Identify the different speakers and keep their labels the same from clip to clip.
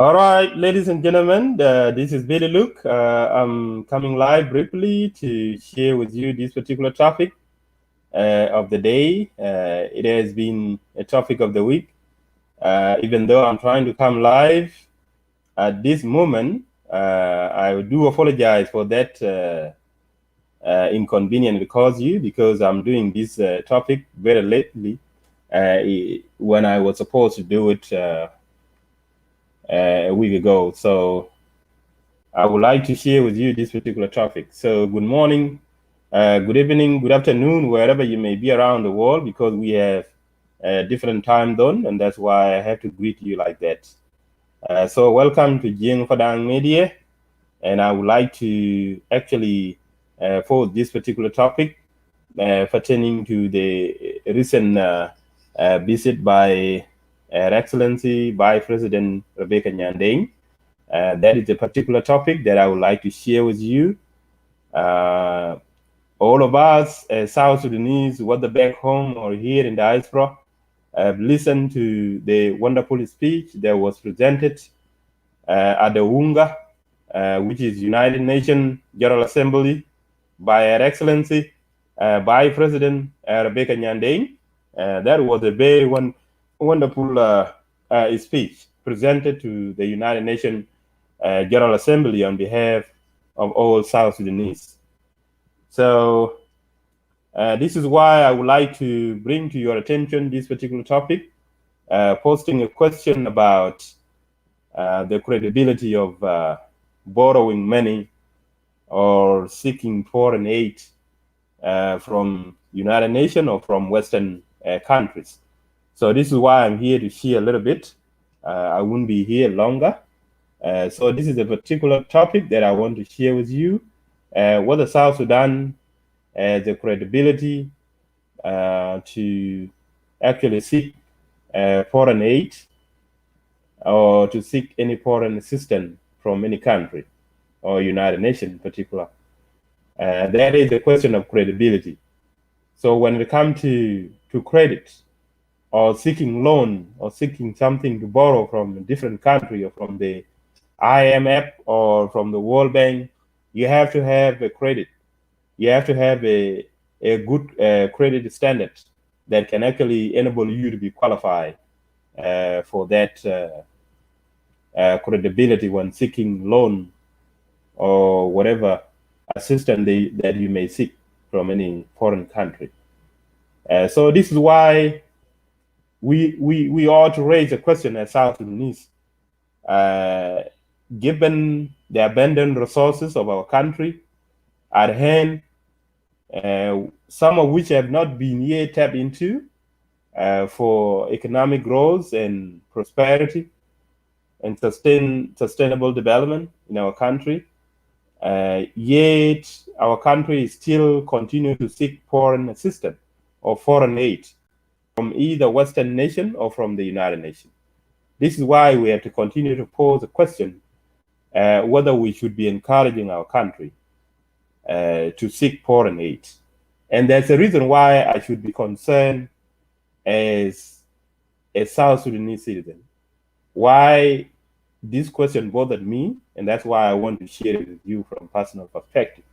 Speaker 1: All right, ladies and gentlemen, this is Billy Luke. I'm coming live briefly to share with you this particular topic of the day. It has been a topic of the week. Even though I'm trying to come live at this moment, I do apologize for that inconvenience it caused you, because I'm doing this topic very lately when I was supposed to do it a week ago. So I would like to share with you this particular topic. So good morning, good evening, good afternoon, wherever you may be around the world, because we have a different time zone, and that's why I have to greet you like that. So welcome to Jing Fadang Media, and I would like to actually for this particular topic pertaining to the recent visit by Her Excellency Vice President Rebecca Nyandeng. That is a particular topic that I would like to share with you. All of us as South Sudanese, whether back home or here in diaspora, have listened to the wonderful speech that was presented at the UNGA, which is United Nations General Assembly, by Her Excellency, by President Rebecca Nyandeng. That was a very wonderful speech presented to the United Nations General Assembly on behalf of all South Sudanese. So this is why I would like to bring to your attention this particular topic, posting a question about the credibility of borrowing money or seeking foreign aid from United Nations or from Western countries. So this is why I'm here to share a little bit. I won't be here longer. So this is a particular topic that I want to share with you. Whether South Sudan has the credibility to actually seek foreign aid or to seek any foreign assistance from any country or United Nations in particular. That is a question of credibility. So when it comes to credit or seeking loan or seeking something to borrow from a different country or from the IMF or from the World Bank, you have to have a credit. You have to have a good credit standard that can actually enable you to be qualified for that credibility when seeking loan or whatever assistance that you may seek from any foreign country. So this is why we ought to raise a question as South Sudanese. Given the abundant resources of our country at hand, some of which have not been yet tapped into for economic growth and prosperity and sustainable development in our country, yet our country still continue to seek foreign assistance or foreign aid from either Western nation or from the United Nations. This is why we have to continue to pose the question whether we should be encouraging our country to seek foreign aid. And there's a reason why I should be concerned as a South Sudanese citizen. Why this question bothered me, and that's why I want to share it with you from personal perspective.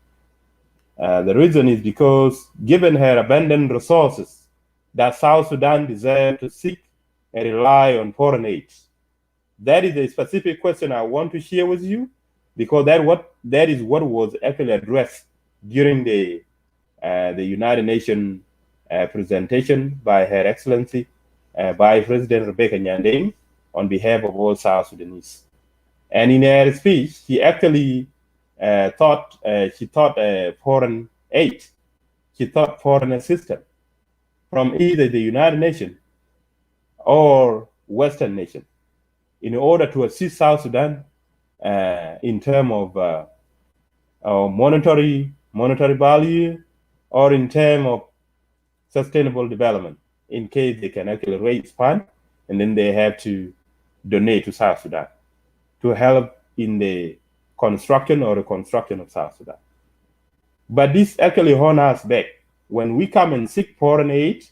Speaker 1: The reason is because given her abundant resources, that South Sudan deserves to seek and rely on foreign aid. That is a specific question I want to share with you, because that is what was actually addressed during the United Nations presentation by Her Excellency by President Rebecca Nyandeng on behalf of all South Sudanese. And in her speech, she actually thought foreign aid, she thought foreign assistance from either the United Nations or Western nations in order to assist South Sudan in terms of monetary value or in terms of sustainable development, in case they can actually raise funds and then they have to donate to South Sudan to help in the construction or reconstruction of South Sudan. But this actually holds us back. When we come and seek foreign aid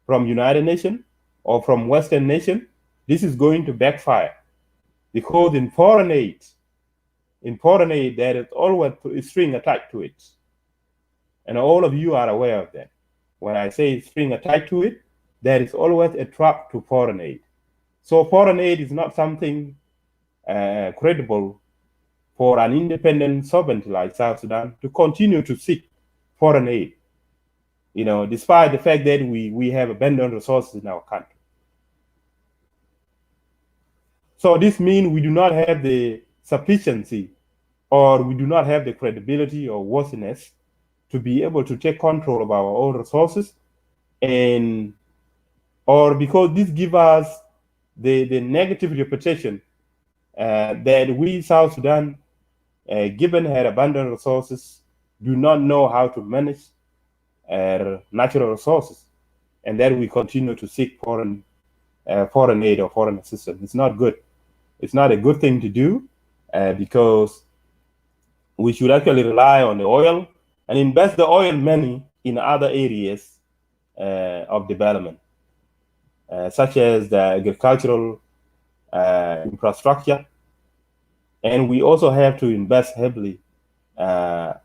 Speaker 1: from United Nations or from Western nations, this is going to backfire, because in foreign aid, there is always a string attached to it. And all of you are aware of that. When I say string attached to it, there is always a trap to foreign aid. So foreign aid is not something credible for an independent sovereignty like South Sudan to continue to seek foreign aid, despite the fact that we have abundant resources in our country. So this means we do not have the sufficiency, or we do not have the credibility or worthiness to be able to take control of our own resources, or because this gives us the negative reputation that we, South Sudan, given her abundant resources, do not know how to manage natural resources, and that we continue to seek foreign aid or foreign assistance. It's not good. It's not a good thing to do because we should actually rely on the oil and invest the oil money in other areas of development, such as the agricultural infrastructure. And we also have to invest heavily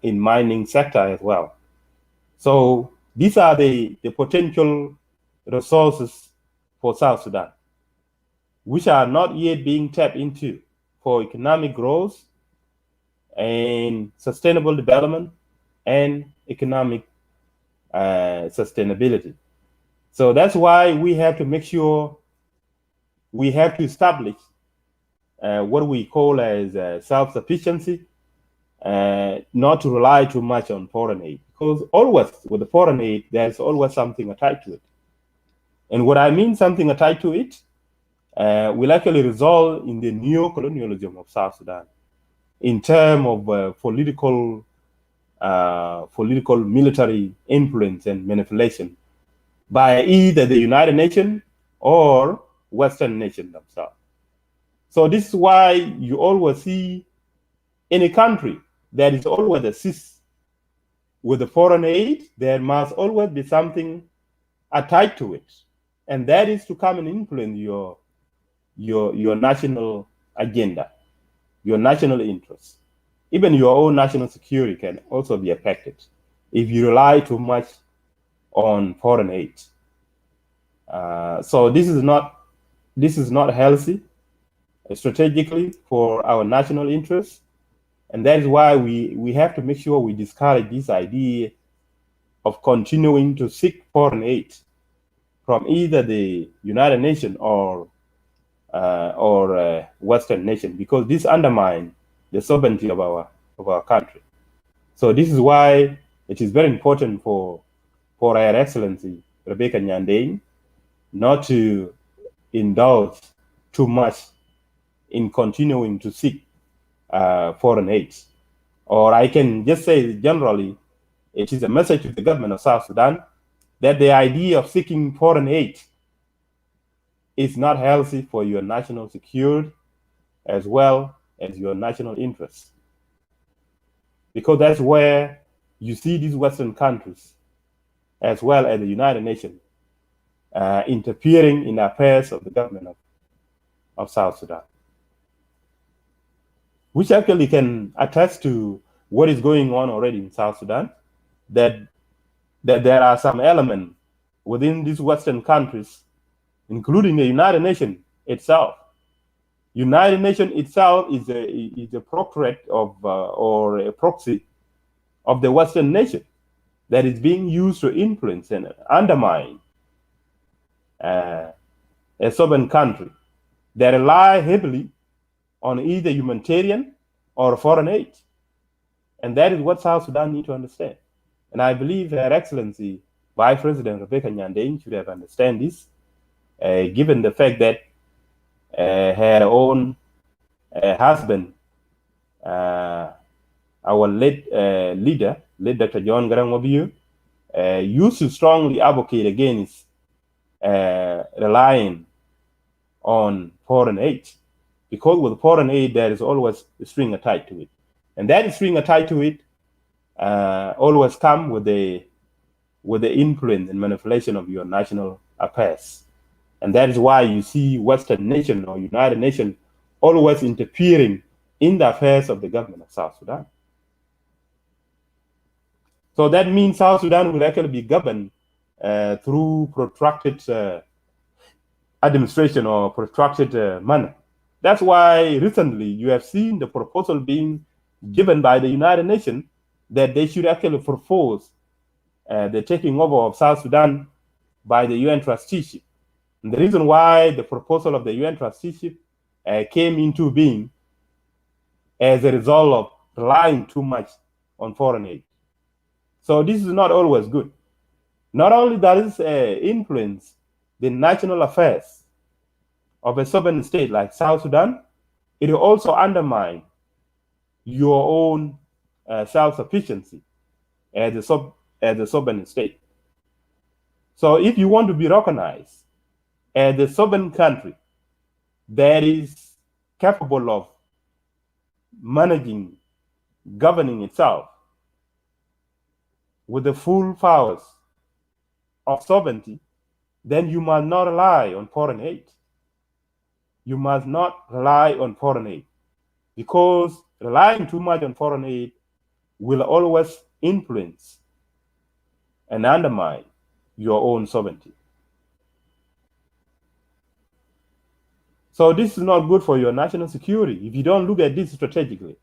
Speaker 1: in mining sector as well. So these are the potential resources for South Sudan, which are not yet being tapped into for economic growth and sustainable development and economic sustainability. So that's why we have to make sure we have to establish what we call as self-sufficiency, not to rely too much on foreign aid, because always with the foreign aid, there's always something attached to it. And what I mean something attached to it will actually result in the neo-colonialism of South Sudan in terms of political military influence and manipulation by either the United Nations or Western nations themselves. So this is why you always see in a country that is always assist with the foreign aid, there must always be something attached to it, and that is to come and influence your national agenda, your national interests. Even your own national security can also be affected if you rely too much on foreign aid. So this is not healthy strategically for our national interests, and that is why we have to make sure we discourage this idea of continuing to seek foreign aid from either the United Nations or Western nation, because this undermines the sovereignty of our country. So this is why it is very important for Her Excellency Rebecca Nyandeng not to indulge too much in continuing to seek foreign aid. Or I can just say generally, it is a message to the government of South Sudan that the idea of seeking foreign aid is not healthy for your national security as well as your national interests. Because that's where you see these Western countries, as well as the United Nations, interfering in the affairs of the government of South Sudan, which actually can attest to what is going on already in South Sudan, that there are some elements within these Western countries, including the United Nations itself. United Nations itself is a proctorate of or a proxy of the Western nation that is being used to influence and undermine a sovereign country that rely heavily on either humanitarian or foreign aid. And that is what South Sudan need to understand. And I believe Her Excellency Vice President Rebecca Nyandeng should have understand this, given the fact that her own husband, our late leader, late Dr. John Garang Mabior, used to strongly advocate against relying on foreign aid, because with foreign aid there is always a string attached to it, and that string attached to it always come with the influence and manipulation of your national affairs. And that is why you see Western nations or United Nations always interfering in the affairs of the government of South Sudan. So that means South Sudan will actually be governed through protracted administration or protracted manner. That's why recently you have seen the proposal being given by the United Nations that they should actually propose the taking over of South Sudan by the UN trusteeship. And the reason why the proposal of the UN trusteeship came into being as a result of relying too much on foreign aid. So this is not always good. Not only does it influence the national affairs of a sovereign state like South Sudan, it will also undermine your own self-sufficiency as a sovereign state. So if you want to be recognized as a sovereign country that is capable of managing, governing itself with the full powers of sovereignty, then you must not rely on foreign aid. You must not rely on foreign aid, because relying too much on foreign aid will always influence and undermine your own sovereignty. So this is not good for your national security if you don't look at this strategically.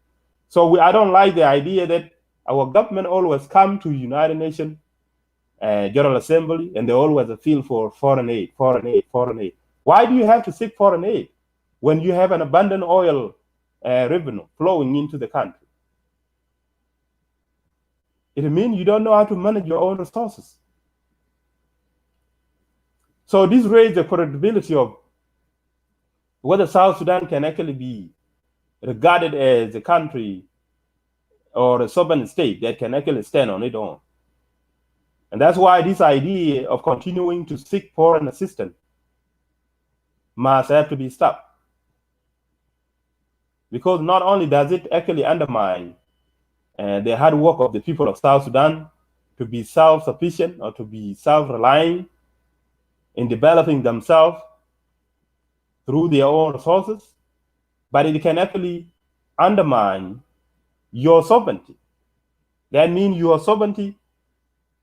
Speaker 1: So I don't like the idea that our government always come to United Nations General Assembly and they always appeal for foreign aid, foreign aid, foreign aid. Why do you have to seek foreign aid when you have an abundant oil revenue flowing into the country? It means you don't know how to manage your own resources. So this raises the credibility of whether South Sudan can actually be regarded as a country or a sovereign state that can actually stand on its own. And that's why this idea of continuing to seek foreign assistance must have to be stopped. Because not only does it actually undermine the hard work of the people of South Sudan to be self-sufficient or to be self-reliant in developing themselves through their own resources, but it can actually undermine your sovereignty. That means your sovereignty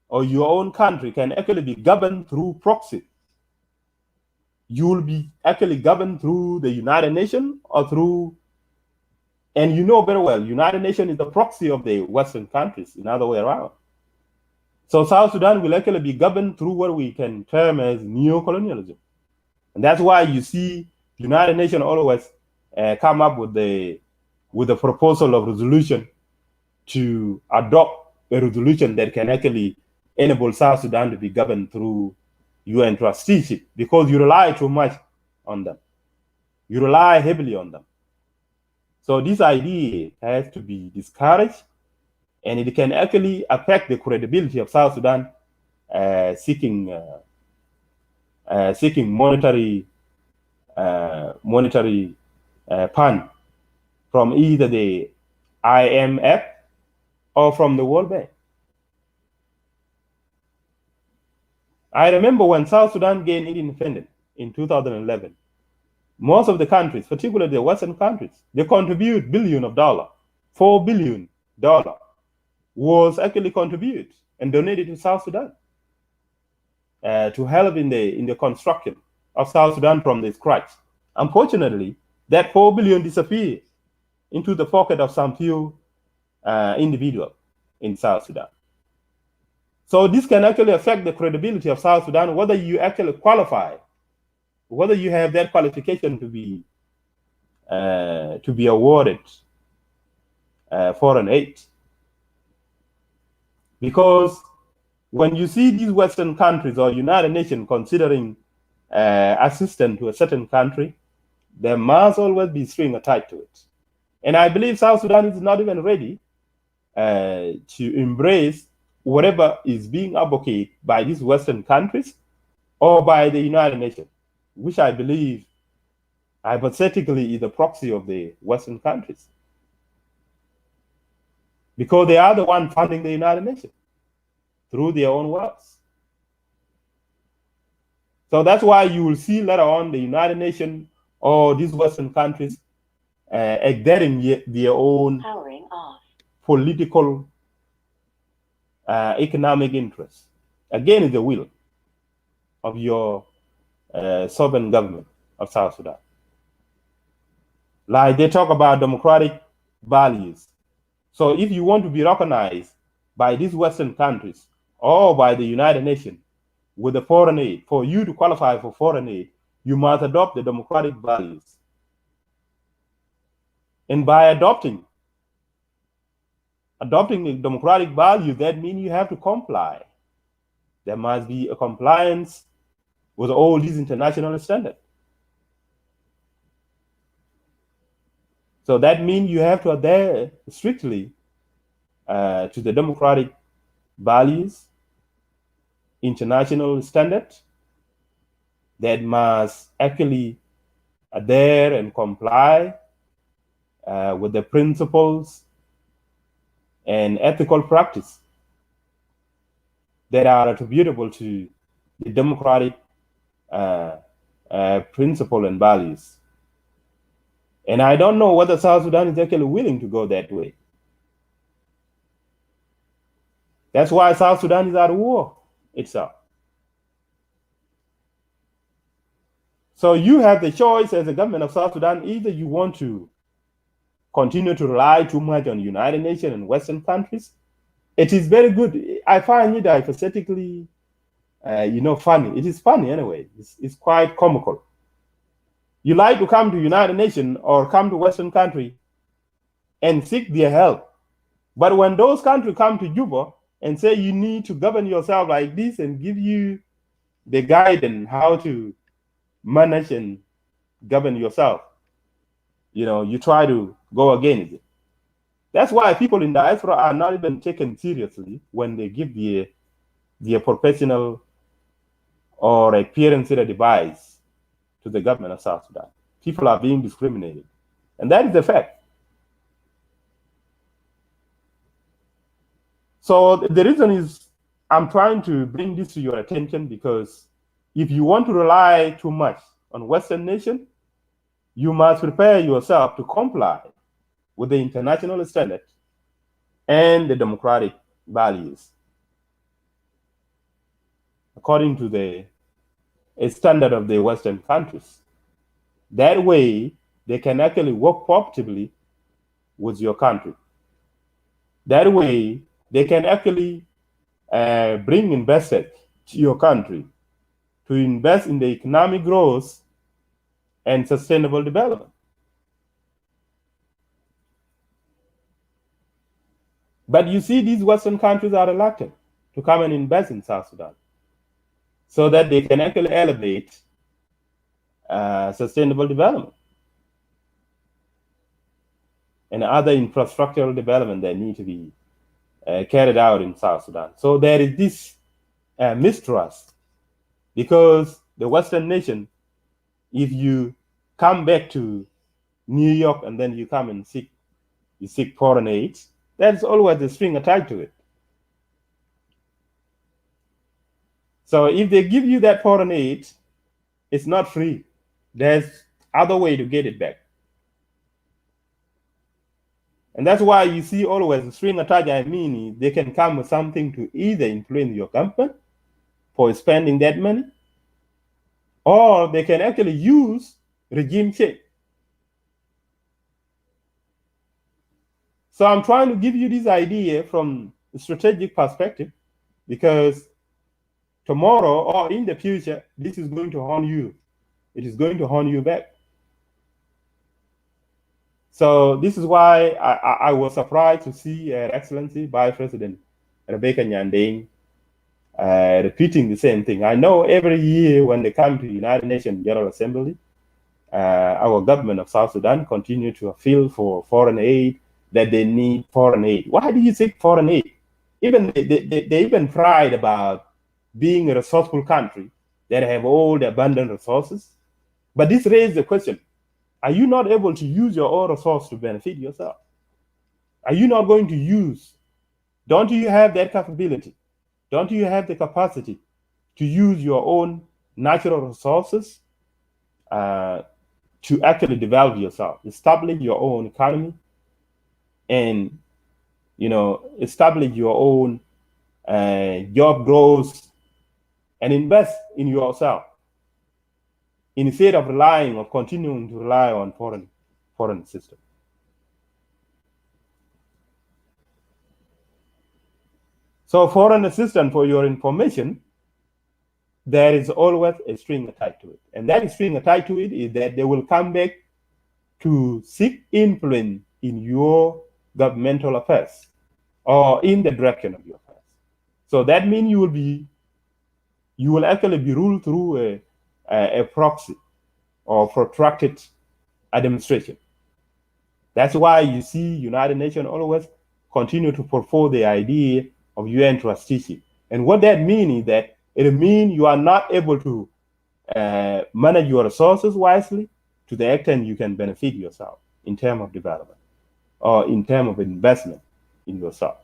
Speaker 1: or your own country can actually be governed through proxy. You will be actually governed through the United Nations or through, and you know very well, United Nations is the proxy of the Western countries, in other way around. So South Sudan will actually be governed through what we can term as neocolonialism. And that's why you see United Nations always come up with the proposal of resolution to adopt a resolution that can actually enable South Sudan to be governed through UN trusteeship, because you rely too much on them. You rely heavily on them. So this idea has to be discouraged, and it can actually affect the credibility of South Sudan seeking monetary fund from either the IMF or from the World Bank. I remember when South Sudan gained independence in 2011, most of the countries, particularly the Western countries, they contribute billions of dollars. $4 billion was actually contributed and donated to South Sudan to help in the construction of South Sudan from the scratch. Unfortunately, that $4 billion disappeared into the pocket of some few individuals in South Sudan. So this can actually affect the credibility of South Sudan, whether you actually qualify, whether you have that qualification to be awarded foreign aid. Because when you see these Western countries or United Nations considering assistance to a certain country, there must always be string attached to it. And I believe South Sudan is not even ready to embrace whatever is being advocated by these Western countries or by the United Nations, which I believe hypothetically is the proxy of the Western countries, because they are the one funding the United Nations through their own wealth. So that's why you will see later on the United Nations or these Western countries exerting their own political, economic interests. Again, is the will of your sovereign government of South Sudan. Like they talk about democratic values. So if you want to be recognized by these Western countries or by the United Nations with the foreign aid, for you to qualify for foreign aid, you must adopt the democratic values. And by adopting the democratic value, that means you have to comply. There must be a compliance with all these international standards. So that means you have to adhere strictly to the democratic values, international standards that must actually adhere and comply with the principles and ethical practice that are attributable to the democratic principle and values. And I don't know whether South Sudan is actually willing to go that way. That's why South Sudan is at war itself. So you have the choice as the government of South Sudan, either you want to continue to rely too much on United Nations and Western countries. It is very good. I find it hypothetically, funny. It is funny anyway. It's quite comical. You like to come to United Nations or come to Western country and seek their help. But when those countries come to Juba and say you need to govern yourself like this and give you the guidance how to manage and govern yourself, you try to go against it. That's why people in diaspora are not even taken seriously when they give their professional or experience advice to the government of South Sudan. People are being discriminated. And that is the fact. So the reason is I'm trying to bring this to your attention because if you want to rely too much on Western nations, you must prepare yourself to comply with the international standards and the democratic values according to the standard of the Western countries. That way, they can actually work profitably with your country. That way, they can actually bring investors to your country to invest in the economic growth and sustainable development. But you see, these Western countries are reluctant to come and invest in South Sudan so that they can actually elevate sustainable development and other infrastructural development that need to be carried out in South Sudan. So there is this mistrust because the Western nation, if you come back to New York and then you come and seek foreign aid, there's always a string attached to it. So if they give you that foreign aid, it's not free. There's other way to get it back. And that's why you see always a string attached. I mean, they can come with something to either influence your government for spending that money, or they can actually use regime change. So I'm trying to give you this idea from a strategic perspective because tomorrow or in the future, this is going to haunt you. It is going to haunt you back. So this is why I was surprised to see Her Excellency Vice President Rebecca Nyandeng repeating the same thing. I know every year when they come to the United Nations General Assembly, our government of South Sudan continue to appeal for foreign aid, that they need foreign aid. Why do you seek foreign aid? Even they even pride about being a resourceful country that have all the abundant resources. But this raises the question, are you not able to use your own resource to benefit yourself? Are you not going to use? Don't you have that capability? Don't you have the capacity to use your own natural resources to actually develop yourself, establish your own economy, and establish your own job growth and invest in yourself instead of continuing to rely on foreign system. So foreign assistance, for your information, there is always a string attached to it. And that string attached to it is that they will come back to seek influence in your governmental affairs or in the direction of your affairs. So that means you will actually be ruled through a proxy or protracted administration. That's why you see United Nations always continue to put forth the idea of UN trusteeship. And what that means is that it means you are not able to manage your resources wisely to the extent you can benefit yourself in terms of development or in terms of investment in yourself.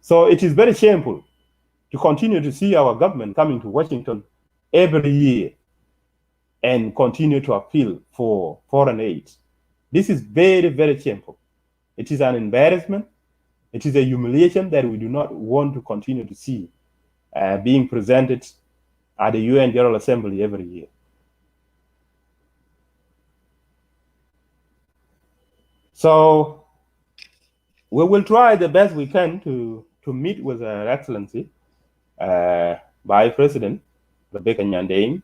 Speaker 1: So it is very shameful to continue to see our government coming to Washington every year and continue to appeal for foreign aid. This is very, very shameful. It is an embarrassment. It is a humiliation that we do not want to continue to see being presented at the UN General Assembly every year. So we will try the best we can to meet with Her Excellency, Vice President Rebecca Nyandeng,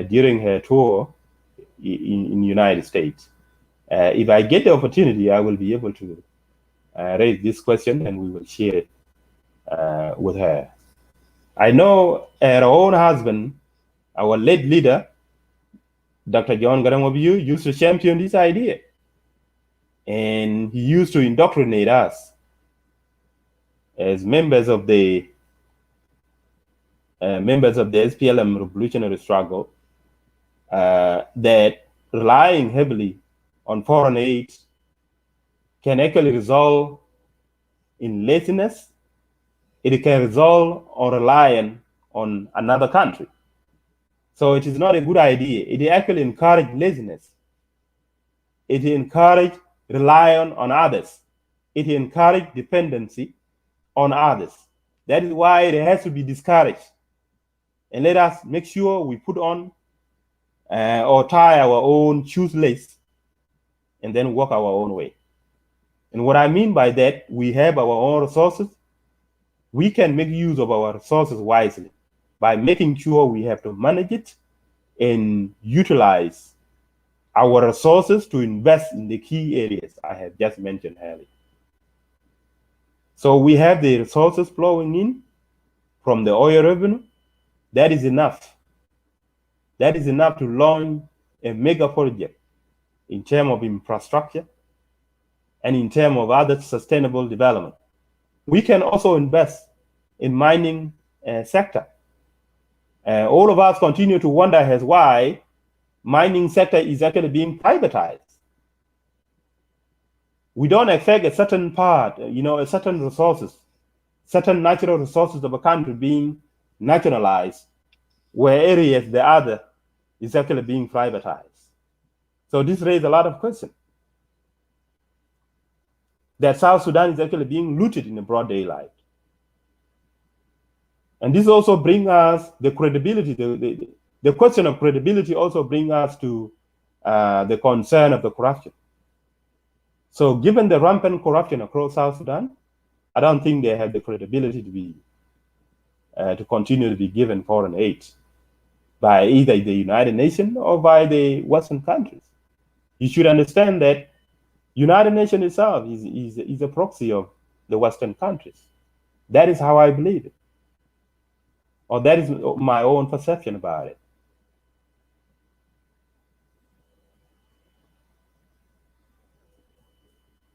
Speaker 1: during her tour in the United States. If I get the opportunity, I will be able to raise this question and we will share it with her. I know her own husband, our late leader, Dr. John Garang Obiyu, used to champion this idea. And he used to indoctrinate us as members of the SPLM revolutionary struggle that relying heavily on foreign aid can actually result in laziness. It can result on relying on another country. So it is not a good idea. It actually encourages laziness. It encourages relying on others. It encourages dependency on others. That is why it has to be discouraged. And let us make sure we put on or tie our own shoelace and then walk our own way. And what I mean by that, we have our own resources. We can make use of our resources wisely by making sure we have to manage it and utilize our resources to invest in the key areas I have just mentioned earlier. So we have the resources flowing in from the oil revenue. That is enough. That is enough to launch a mega project in terms of infrastructure and in terms of other sustainable development. We can also invest in mining sector. All of us continue to wonder as why mining sector is actually being privatized. We don't expect a certain part, a certain resources, certain natural resources of a country being nationalized, where areas the other is actually being privatized. So this raises a lot of questions. That South Sudan is actually being looted in the broad daylight. And this also brings us the credibility, the question of credibility also brings us to the concern of the corruption. So given the rampant corruption across South Sudan, I don't think they have the credibility to continue to be given foreign aid by either the United Nations or by the Western countries. You should understand that United Nations itself is a proxy of the Western countries. That is how I believe it. Or that is my own perception about it.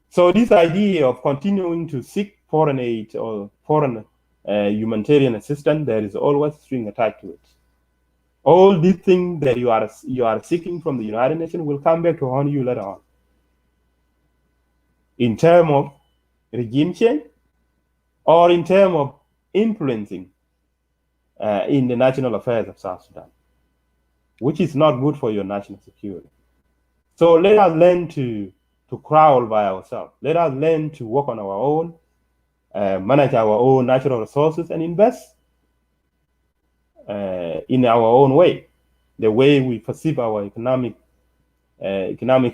Speaker 1: So this idea of continuing to seek foreign aid or foreign humanitarian assistance, there is always a string attached to it. All these things that you are seeking from the United Nations will come back to haunt you later on. In terms of regime change or in terms of influencing in the national affairs of South Sudan, which is not good for your national security. So let us learn to crawl by ourselves. Let us learn to work on our own, manage our own natural resources, and invest in our own way, the way we perceive our economic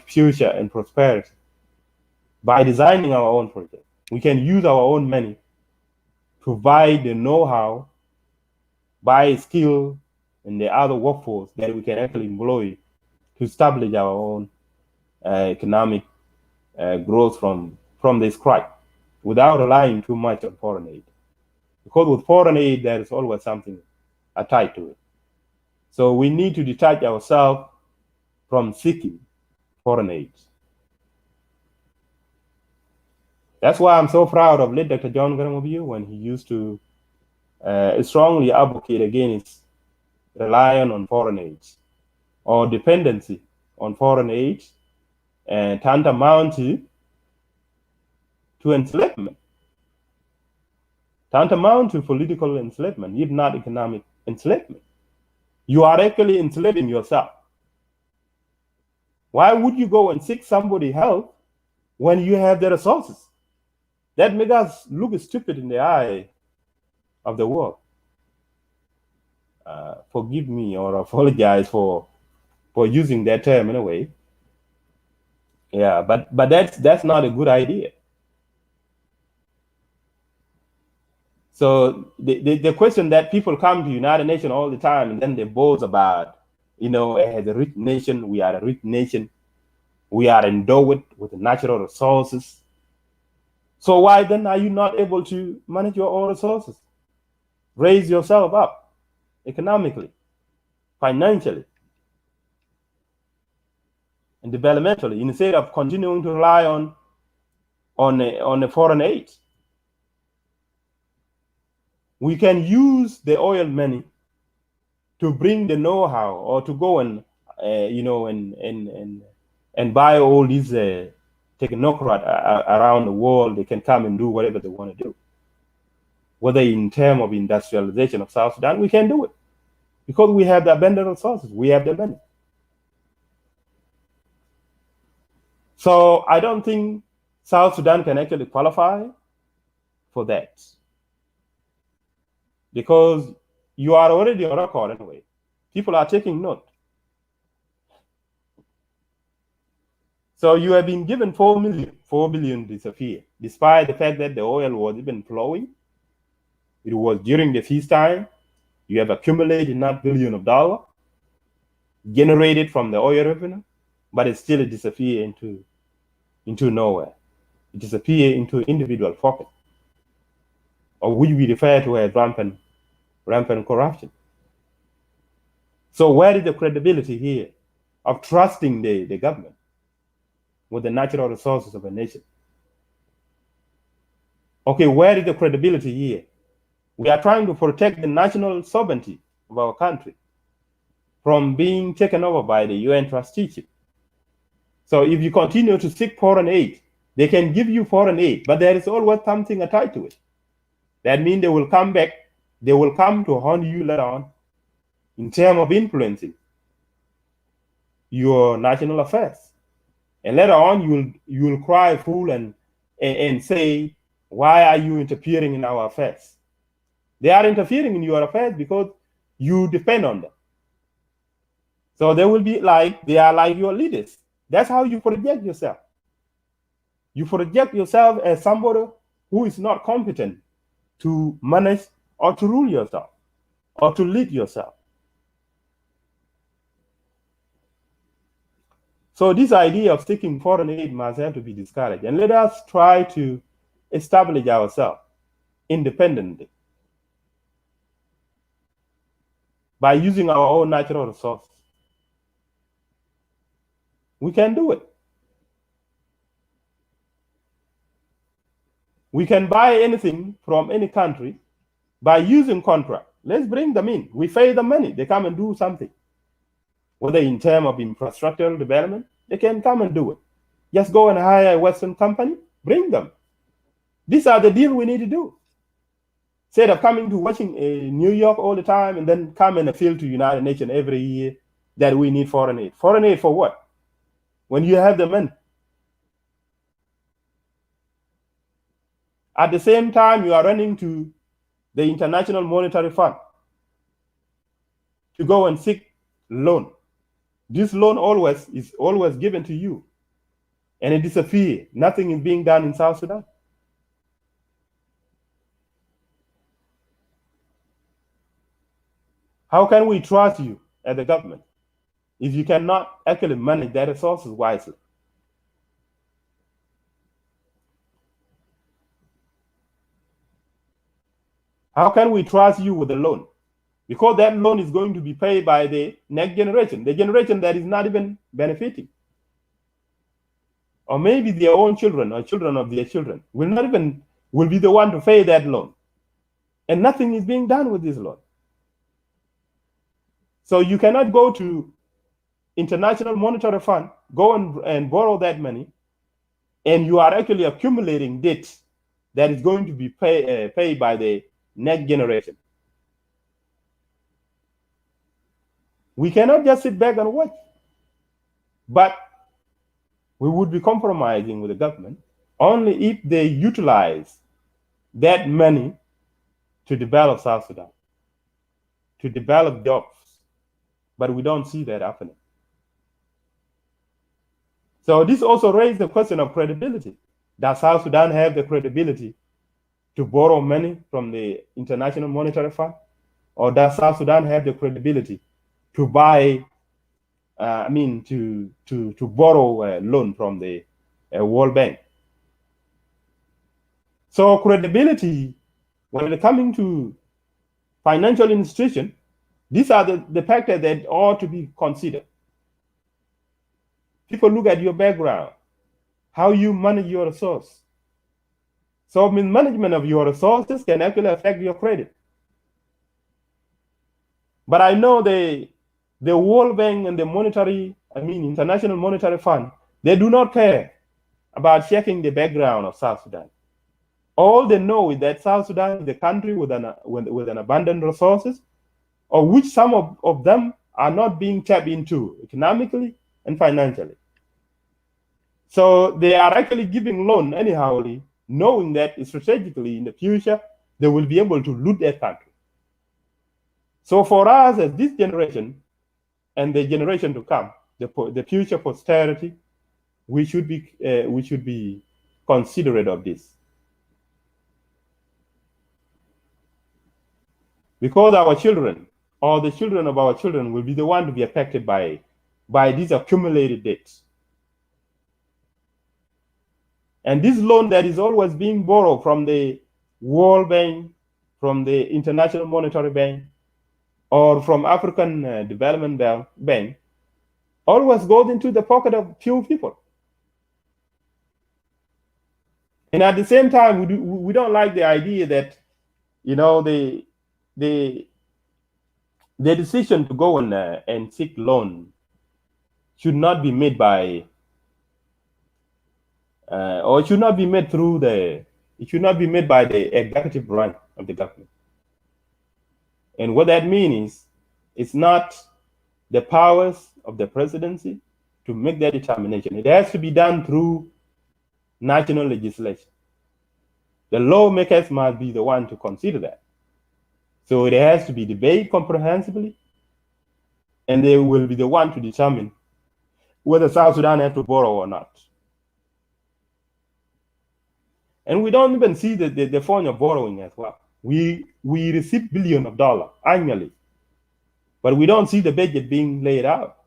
Speaker 1: future and prosperity. By designing our own project, we can use our own money to buy the know-how, buy skill, and the other workforce that we can actually employ to establish our own economic growth from the scratch without relying too much on foreign aid. Because with foreign aid, there is always something attached to it. So we need to detach ourselves from seeking foreign aid. That's why I'm so proud of late Dr. John Garamobiu when he used to strongly advocate against relying on foreign aid or dependency on foreign aid and tantamount to enslavement, tantamount to political enslavement, if not economic enslavement. You are actually enslaving yourself. Why would you go and seek somebody help when you have the resources? That makes us look stupid in the eye of the world. Forgive me or apologize for using that term in a way. Yeah, but that's not a good idea. So the question that people come to United Nations all the time and then they boast about, as a rich nation, we are a rich nation. We are endowed with natural resources. So why then are you not able to manage your own resources? Raise yourself up economically, financially, and developmentally instead of continuing to rely on a foreign aid. We can use the oil money to bring the know-how or to go and and buy all these technocrats around the world. They can come and do whatever they want to do. Whether in terms of industrialization of South Sudan, we can do it because we have the abundant resources. We have the money. So I don't think South Sudan can actually qualify for that because you are already on record anyway. People are taking note. So you have been given 4 million. 4 billion disappear, despite the fact that the oil was even flowing. It was during the peacetime. You have accumulated enough billion of dollars generated from the oil revenue, but it still disappear into nowhere. It disappear into individual pocket, or which we refer to as rampant corruption. So where is the credibility here of trusting the government with the natural resources of a nation? Okay, where is the credibility here? We are trying to protect the national sovereignty of our country from being taken over by the UN trusteeship. So if you continue to seek foreign aid, they can give you foreign aid, but there is always something attached to it. That means they will come back, they will come to haunt you later on in terms of influencing your national affairs. And later on, you will cry fool and say, why are you interfering in our affairs? They are interfering in your affairs because you depend on them. So they will be like, they are like your leaders. That's how you project yourself. You project yourself as somebody who is not competent to manage or to rule yourself or to lead yourself. So this idea of seeking foreign aid must have to be discouraged. And let us try to establish ourselves independently by using our own natural resources. We can do it. We can buy anything from any country by using contract. Let's bring them in. We pay them money. They come and do something. Whether in terms of infrastructural development, they can come and do it. Just go and hire a Western company, bring them. These are the deals we need to do. Instead of coming to New York all the time and then come and appeal to United Nations every year that we need foreign aid. Foreign aid for what? When you have the money. At the same time, you are running to the International Monetary Fund to go and seek loan. This loan is always given to you, and it disappears. Nothing is being done in South Sudan. How can we trust you as the government if you cannot actually manage their resources wisely? How can we trust you with a loan? Because that loan is going to be paid by the next generation, the generation that is not even benefiting. or maybe their own children or children of their children will be the one to pay that loan. And nothing is being done with this loan. So you cannot go to International Monetary Fund, go and borrow that money, and you are actually accumulating debt that is going to be paid by the next generation. We cannot just sit back and watch. But we would be compromising with the government only if they utilize that money to develop South Sudan, to develop jobs. But we don't see that happening. So this also raised the question of credibility. Does South Sudan have the credibility to borrow money from the International Monetary Fund? Or does South Sudan have the credibility to buy, to borrow a loan from the World Bank? So credibility, when it coming to financial institution, these are the factors that ought to be considered. People look at your background, how you manage your resource. So management of your resources can actually affect your credit. But I know the World Bank and the International Monetary Fund, they do not care about checking the background of South Sudan. All they know is that South Sudan is a country with an abundant resources, of which some of them are not being tapped into economically and financially. So they are actually giving loan anyhow, knowing that strategically in the future, they will be able to loot that country. So for us as this generation and the generation to come, the future posterity, we should be considerate of this. Because our children or the children of our children will be the one to be affected by these accumulated debts. And this loan that is always being borrowed from the World Bank, from the International Monetary Bank, or from African Development Bank, always goes into the pocket of few people. And at the same time, we don't like the idea that, the decision to go and seek loan should not be made by, or it should not be made through it should not be made by the executive branch of the government. And what that means is it's not the powers of the presidency to make that determination. It has to be done through national legislation. The lawmakers must be the one to consider that. So it has to be debated comprehensively, and they will be the one to determine whether South Sudan has to borrow or not. And we don't even see the form of borrowing as well. We receive billions of dollars annually, but we don't see the budget being laid out.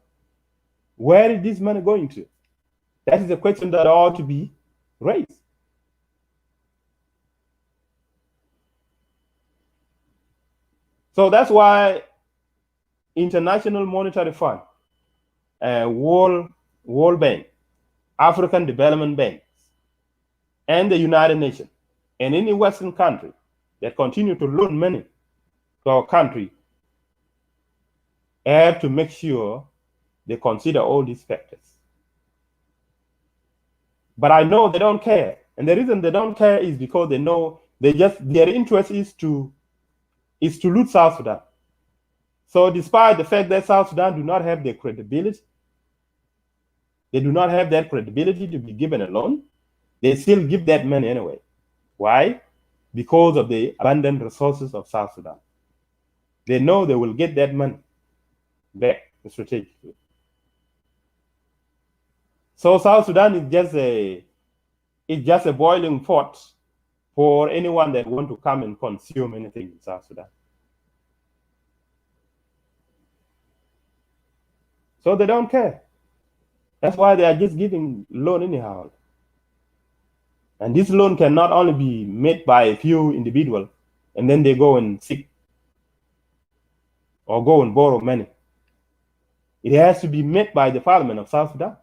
Speaker 1: Where is this money going to? That is a question that ought to be raised. So that's why International Monetary Fund, World Bank, African Development Bank, and the United Nations, and any Western country that continue to loan money to our country have to make sure they consider all these factors. But I know they don't care. And the reason they don't care is because they know their interest is to loot South Sudan. So despite the fact that South Sudan do not have the credibility, they do not have that credibility to be given a loan, they still give that money anyway. Why? Because of the abundant resources of South Sudan. They know they will get that money back strategically. So South Sudan is just a boiling pot for anyone that want to come and consume anything in South Sudan. So they don't care. That's why they are just giving loan anyhow. And this loan can not only be made by a few individuals and then they go and seek or go and borrow money. It has to be made by the Parliament of South Sudan,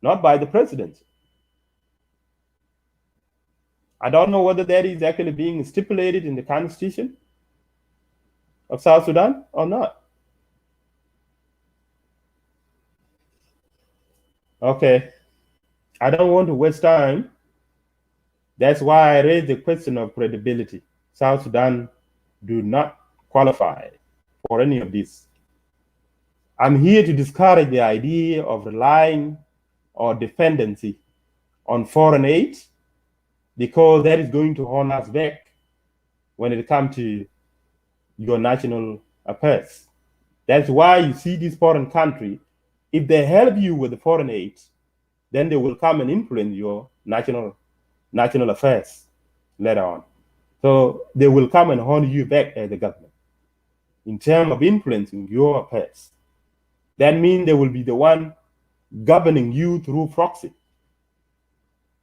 Speaker 1: not by the president. I don't know whether that is actually being stipulated in the constitution of South Sudan or not. Okay, I don't want to waste time. That's why I raised the question of credibility. South Sudan do not qualify for any of this. I'm here to discourage the idea of relying or dependency on foreign aid, because that is going to hold us back when it comes to your national affairs. That's why you see these foreign countries, if they help you with the foreign aid, then they will come and influence your national affairs later on. So they will come and hold you back as the government in terms of influencing your affairs. That means they will be the one governing you through proxy.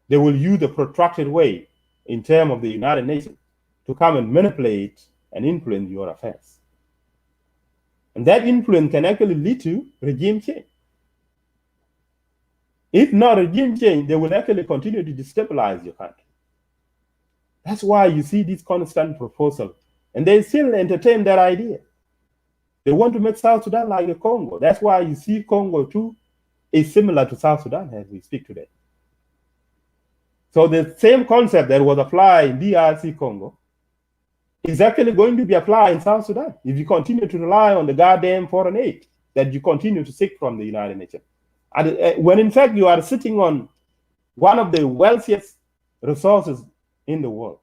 Speaker 1: They will use the protracted way in terms of the United Nations to come and manipulate and influence your affairs. And that influence can actually lead to regime change. If not regime change, they will actually continue to destabilize your country. That's why you see this constant proposal. And they still entertain that idea. They want to make South Sudan like the Congo. That's why you see Congo too is similar to South Sudan as we speak today. So the same concept that was applied in DRC Congo is actually going to be applied in South Sudan if you continue to rely on the goddamn foreign aid that you continue to seek from the United Nations. And when in fact you are sitting on one of the wealthiest resources in the world,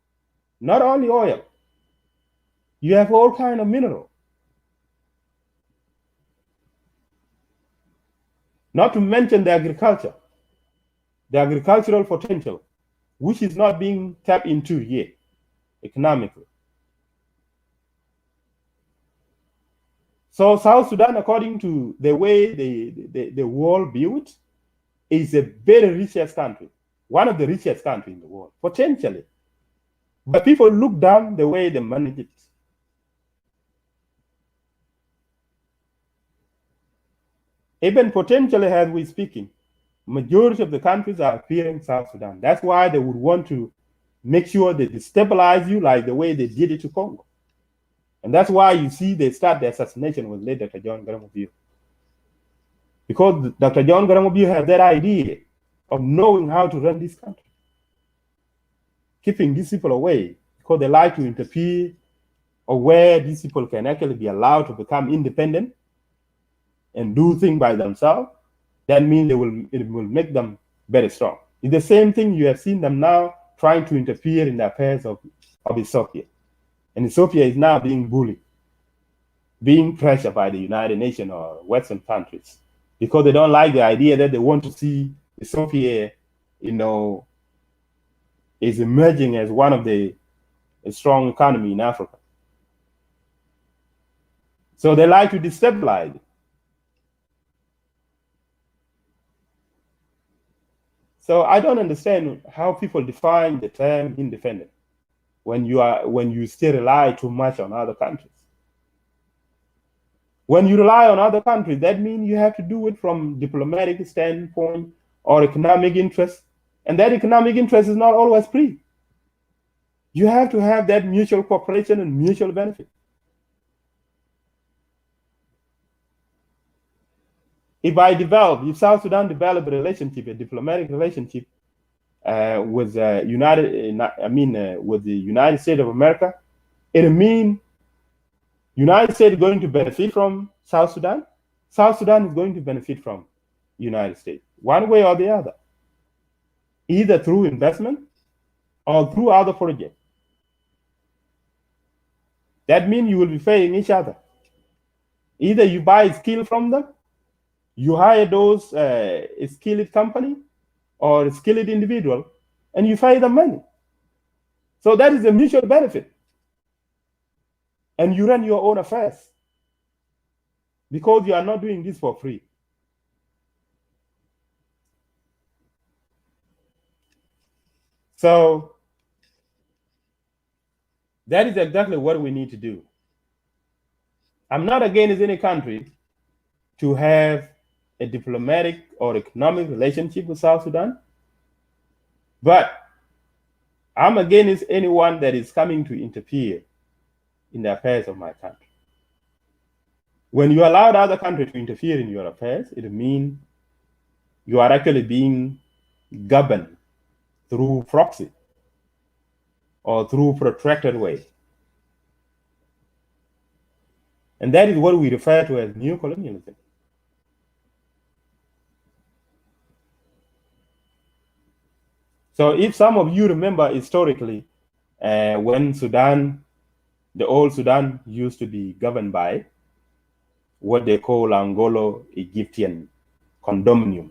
Speaker 1: not only oil, you have all kinds of minerals. Not to mention the agricultural potential, which is not being tapped into yet economically. So South Sudan, according to the way the world viewed, is a very richest country, one of the richest countries in the world, potentially. But people look down the way they manage it. Even potentially, as we're speaking, majority of the countries are fearing South Sudan. That's why they would want to make sure they destabilize you like the way they did it to Congo. And that's why you see they start the assassination with late Dr. John Garang Bio. Because Dr. John Garang Bio has that idea of knowing how to run this country, keeping these people away, because they like to interfere or where these people can actually be allowed to become independent and do things by themselves. That means it will make them very strong. It's the same thing you have seen them now trying to interfere in the affairs of Ethiopia. And Ethiopia is now being bullied, being pressured by the United Nations or Western countries, because they don't like the idea that they want to see Ethiopia, is emerging as one of the strong economy in Africa. So they like to destabilize it. So I don't understand how people define the term independent when you still rely too much on other countries. When you rely on other countries, that means you have to do it from diplomatic standpoint or economic interest. And that economic interest is not always free. You have to have that mutual cooperation and mutual benefit. If South Sudan develop a relationship, a diplomatic relationship with the United States of America, it means United States is going to benefit from South Sudan. South Sudan is going to benefit from United States, one way or the other, either through investment or through other projects. That means you will be paying each other. Either you buy skill from them, you hire those skilled company or skilled individual, and you pay them money. So that is a mutual benefit. And you run your own affairs because you are not doing this for free. So that is exactly what we need to do. I'm not against any country to have a diplomatic or economic relationship with South Sudan, but I'm against anyone that is coming to interfere in the affairs of my country. When you allow the other country to interfere in your affairs, it means you are actually being governed through proxy or through protracted way. And that is what we refer to as neocolonialism. So if some of you remember historically, when Sudan, the old Sudan used to be governed by what they call Anglo-Egyptian condominium.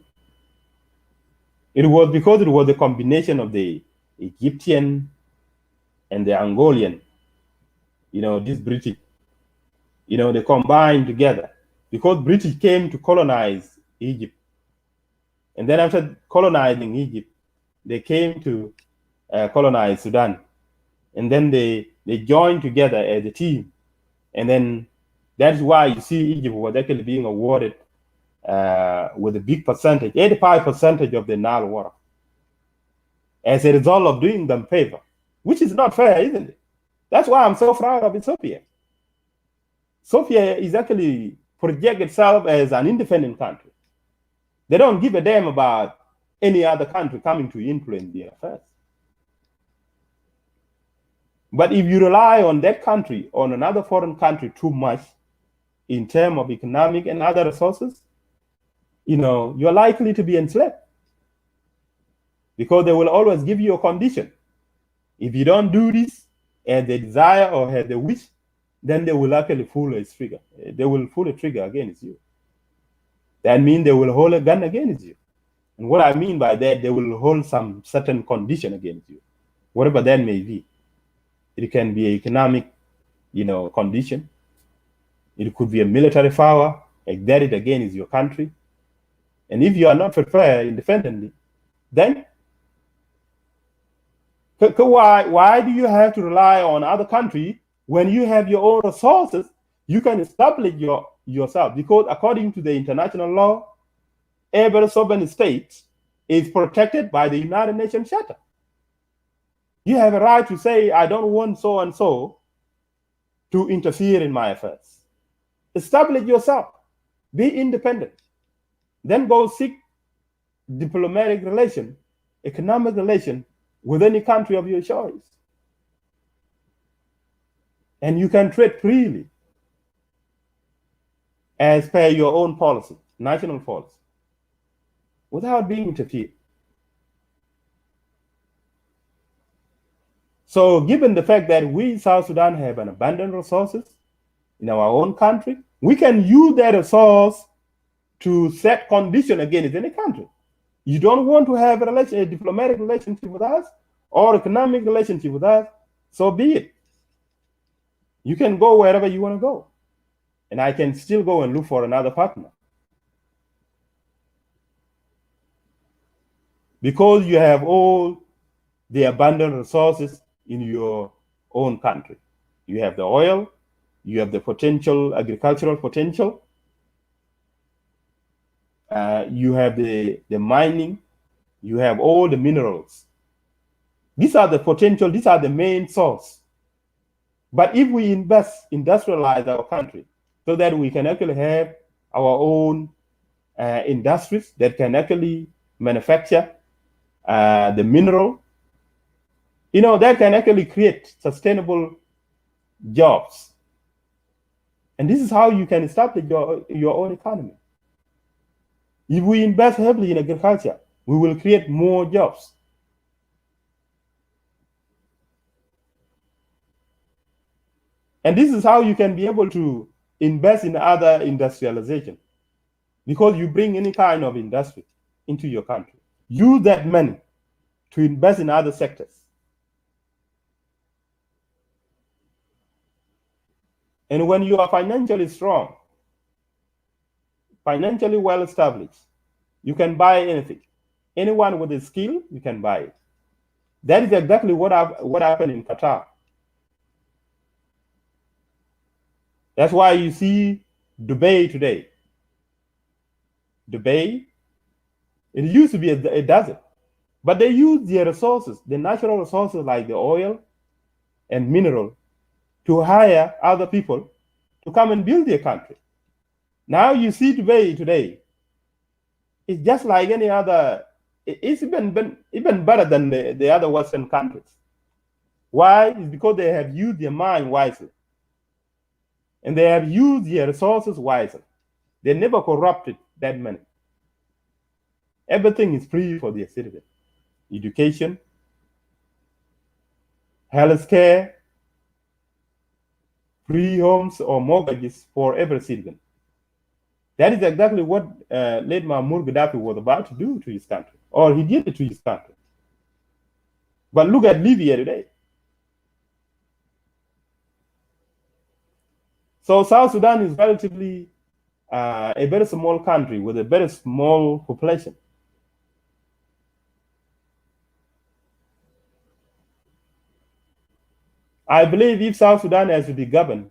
Speaker 1: It was because it was a combination of the Egyptian and the Angolian, this British, they combined together because British came to colonize Egypt. And then after colonizing Egypt, they came to colonize Sudan. And then they joined together as a team. And then that's why you see Egypt was actually being awarded with a big percentage, 85% of the Nile water, as a result of doing them favor, which is not fair, isn't it? That's why I'm so proud of Ethiopia. Ethiopia is actually project itself as an independent country. They don't give a damn about any other country coming to influence their affairs. But if you rely on that country, on another foreign country too much in terms of economic and other resources, you're likely to be enslaved. Because they will always give you a condition. If you don't do this as they desire or as they wish, then they will actually pull a trigger. They will pull a trigger against you. That means they will hold a gun against you. And what I mean by that, they will hold some certain condition against you, whatever that may be. It can be an economic, condition. It could be a military power, exerted against your country. And if you are not prepared independently, then why do you have to rely on other country when you have your own resources? You can establish yourself, because according to the international law, every sovereign state is protected by the United Nations Charter. You have a right to say, I don't want so and so to interfere in my affairs. Establish yourself. Be independent. Then go seek diplomatic relation, economic relation with any country of your choice. And you can trade freely as per your own policy, national policy, without being interfered. So given the fact that we, South Sudan, have an abundant resources in our own country, we can use that resource to set conditions against any country. You don't want to have a diplomatic relationship with us or economic relationship with us, so be it. You can go wherever you want to go. And I can still go and look for another partner. Because you have all the abundant resources in your own country. You have the oil, you have the potential, agricultural potential, you have the mining, you have all the minerals. These are the potential, these are the main source. But if we industrialize our country so that we can actually have our own industries that can actually manufacture the mineral, that can actually create sustainable jobs. And this is how you can establish your own economy. If we invest heavily in agriculture, we will create more jobs. And this is how you can be able to invest in other industrialization, because you bring any kind of industry into your country. Use that money to invest in other sectors. And when you are financially strong, financially well established, you can buy anything. Anyone with a skill, you can buy it. That is exactly what happened in Qatar. That's why you see Dubai today. Dubai, it used to be a desert, But they use their resources, the natural resources like the oil and mineral, to hire other people to come and build their country. Now you see today, it's just like any other. It's even better than the other Western countries. Why? It's because they have used their mind wisely. And they have used their resources wisely. They never corrupted that money. Everything is free for their citizens. Education, health care, free homes or mortgages for every citizen. That is exactly what late Mahmoud Gaddafi was about to do to his country, or he did it to his country. But look at Libya today. So South Sudan is relatively a very small country with a very small population. I believe if South Sudan has to be governed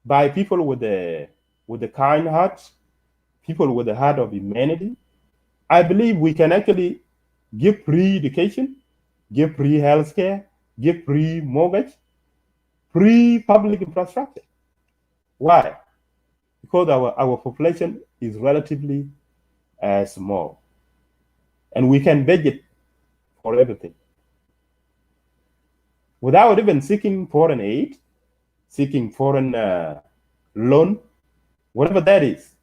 Speaker 1: by people with a kind heart, people with a heart of humanity, I believe we can actually give free education, give free health care, give free mortgage, free public infrastructure. Why? Because our population is relatively small, and we can budget for everything without even seeking foreign aid, seeking foreign loan, whatever that is.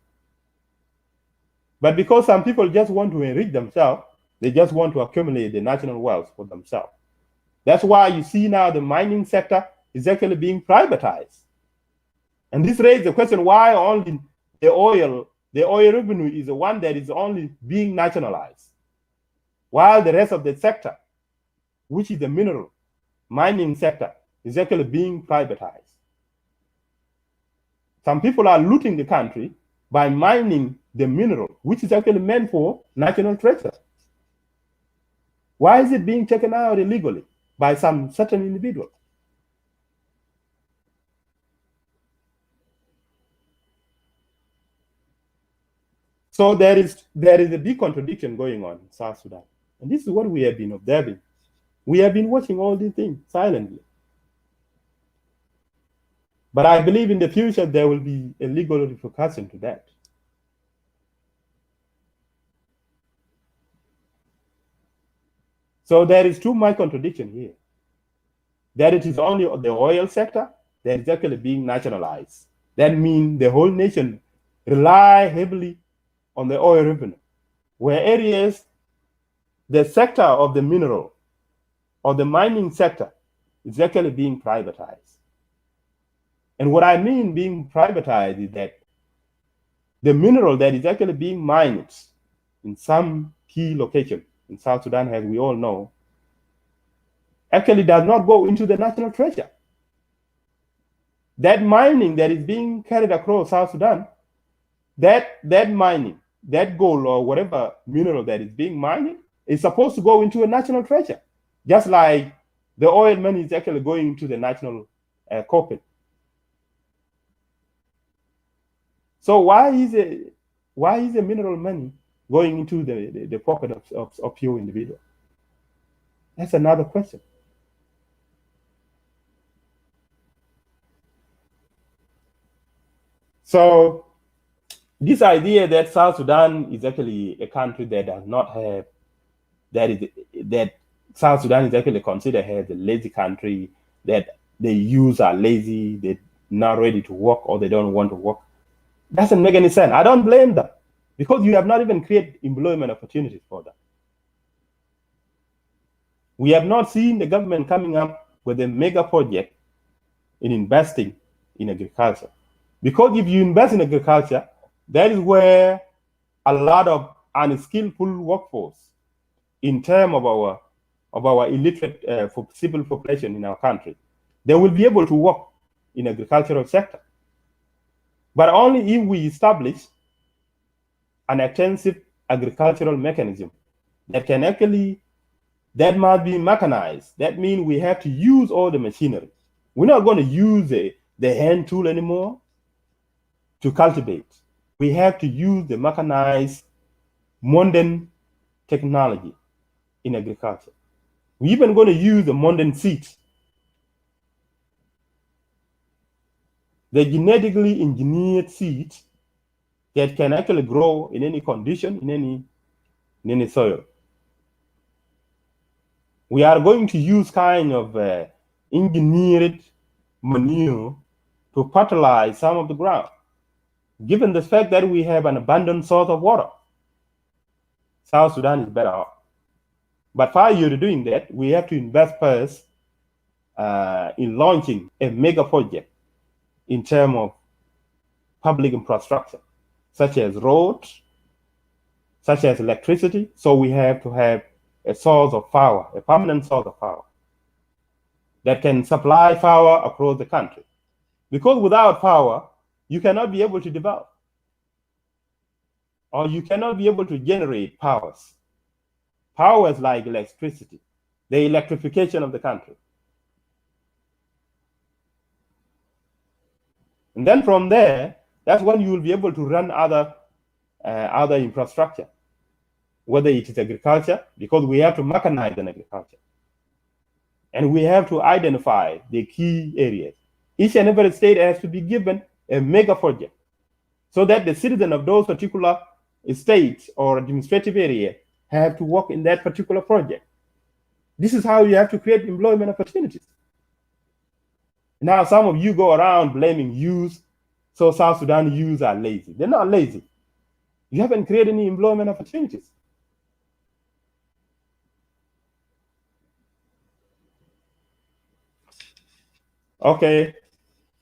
Speaker 1: But because some people just want to enrich themselves, they just want to accumulate the national wealth for themselves. That's why you see now the mining sector is actually being privatized. And this raises the question why only the oil revenue is the one that is only being nationalized, while the rest of the sector, which is the mineral mining sector, is actually being privatized. Some people are looting the country by mining the mineral, which is actually meant for national treasure. Why is it being taken out illegally by some certain individual? So there is a big contradiction going on in South Sudan. And this is what we have been observing. We have been watching all these things silently. But I believe in the future there will be a legal repercussion to that. So there is too much contradiction here. That it is only the oil sector that is actually being nationalized. That means the whole nation rely heavily on the oil revenue, where areas, the sector of the mineral or the mining sector is actually being privatized. And what I mean being privatized is that the mineral that is actually being mined in some key location in South Sudan, as we all know, actually does not go into the national treasure. That mining that is being carried across South Sudan, that mining, that gold or whatever mineral that is being mined is supposed to go into a national treasure, just like the oil money is actually going into the national coffin. So why is the mineral money going into the pocket of few individuals? That's another question. So this idea that South Sudan is actually a country that does not have that South Sudan is actually considered as a lazy country, that the youth are lazy, they're not ready to work or they don't want to work, doesn't make any sense. I don't blame them because you have not even created employment opportunities for them. We have not seen the government coming up with a mega project in investing in agriculture. Because if you invest in agriculture, that is where a lot of unskillful workforce in terms of our illiterate civil population in our country, they will be able to work in agricultural sector. But only if we establish an extensive agricultural mechanism that must be mechanized. That means we have to use all the machinery. We're not going to use the hand tool anymore to cultivate. We have to use the mechanized modern technology in agriculture. We're even going to use the modern seeds, the genetically engineered seeds that can actually grow in any condition, in any soil. We are going to use kind of engineered manure to fertilize some of the ground, given the fact that we have an abundant source of water. South Sudan is better off. But prior to doing that, we have to invest first in launching a mega project in terms of public infrastructure, such as roads, such as electricity. So we have to have a source of power, a permanent source of power that can supply power across the country. Because without power, you cannot be able to develop, or you cannot be able to generate powers. Powers like electricity, the electrification of the country. And then from there, that's when you will be able to run other infrastructure, whether it is agriculture, because we have to mechanize an agriculture. And we have to identify the key areas. Each and every state has to be given a mega project so that the citizen of those particular states or administrative area have to work in that particular project. This is how you have to create employment opportunities. Now, some of you go around blaming youth, so South Sudan youth are lazy. They're not lazy. You haven't created any employment opportunities. Okay,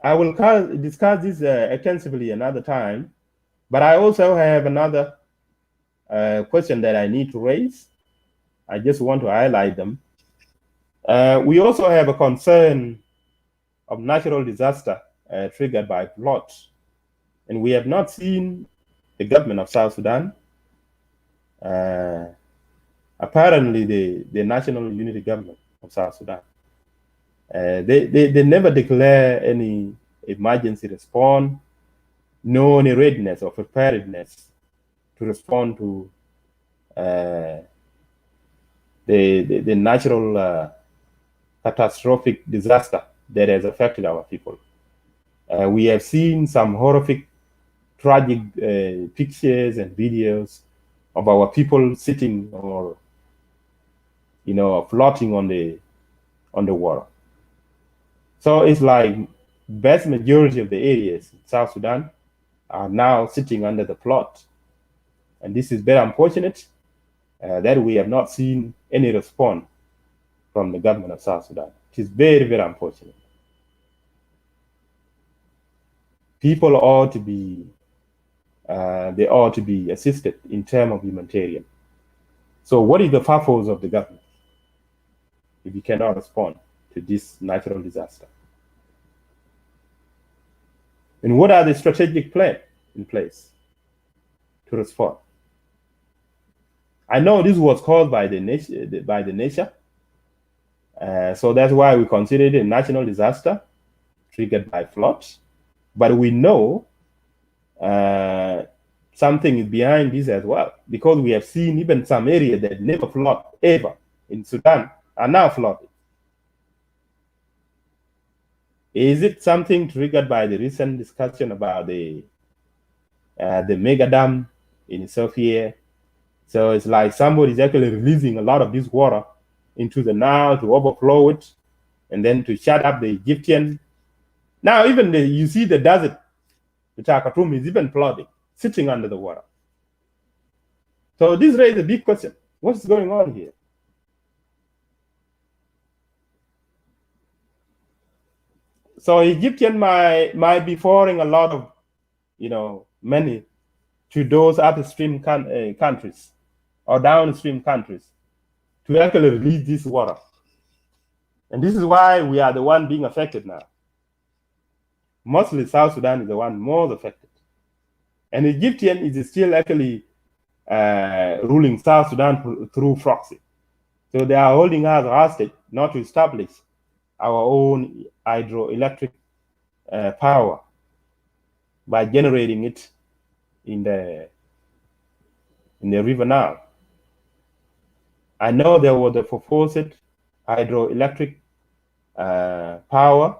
Speaker 1: I will discuss this extensively another time, but I also have another question that I need to raise. I just want to highlight them. We also have a concern of natural disaster triggered by floods, and we have not seen the government of South Sudan, apparently the National Unity Government of South Sudan. They never declare any emergency response, no any readiness or preparedness to respond to the natural catastrophic disaster that has affected our people. We have seen some horrific, tragic pictures and videos of our people sitting or floating on the water. So it's like vast majority of the areas in South Sudan are now sitting under the flood. And this is very unfortunate that we have not seen any response from the government of South Sudan. It is very, very unfortunate. People ought to be, they ought to be assisted in terms of humanitarian. So what is the purpose of the government if you cannot respond to this natural disaster? And what are the strategic plans in place to respond? I know this was caused by the nature, so that's why we consider it a national disaster triggered by floods. But we know something is behind this as well, because we have seen even some areas that never flood ever in Sudan are now flooded. Is it something triggered by the recent discussion about the mega dam in Ethiopia? So it's like somebody is actually releasing a lot of this water into the Nile to overflow it, and then to shut up the Egyptian. Now even you see the desert, the Khartoum is even flooding, sitting under the water. So this raises a big question: what's going on here? So Egyptian might be pouring a lot of, money to those upstream countries or downstream countries to actually release this water. And this is why we are the one being affected now. Mostly South Sudan is the one more affected. And Egyptian is still actually ruling South Sudan through proxy. So they are holding us hostage not to establish our own hydroelectric power by generating it in the river Nile. I know there was the proposed hydroelectric power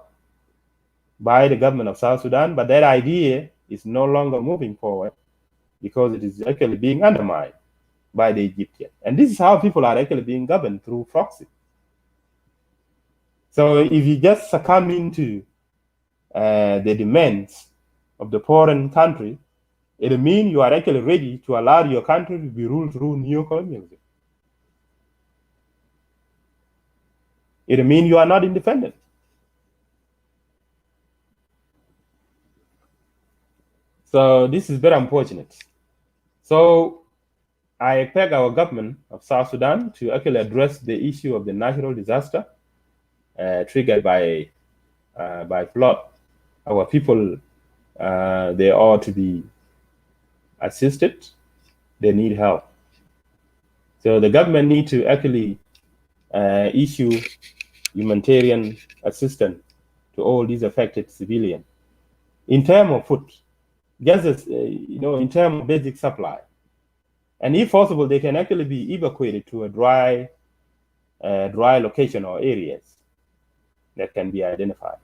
Speaker 1: by the government of South Sudan, but that idea is no longer moving forward because it is actually being undermined by the Egyptian. And this is how people are actually being governed, through proxy. So if you just succumb into the demands of the foreign country, it means you are actually ready to allow your country to be ruled through neo-colonialism. It means you are not independent. So this is very unfortunate. So I expect our government of South Sudan to actually address the issue of the natural disaster triggered by flood. Our people, they ought to be assisted. They need help. So the government need to actually issue humanitarian assistance to all these affected civilians in terms of food, just as, in terms of basic supply. And if possible, they can actually be evacuated to a dry location or areas that can be identified.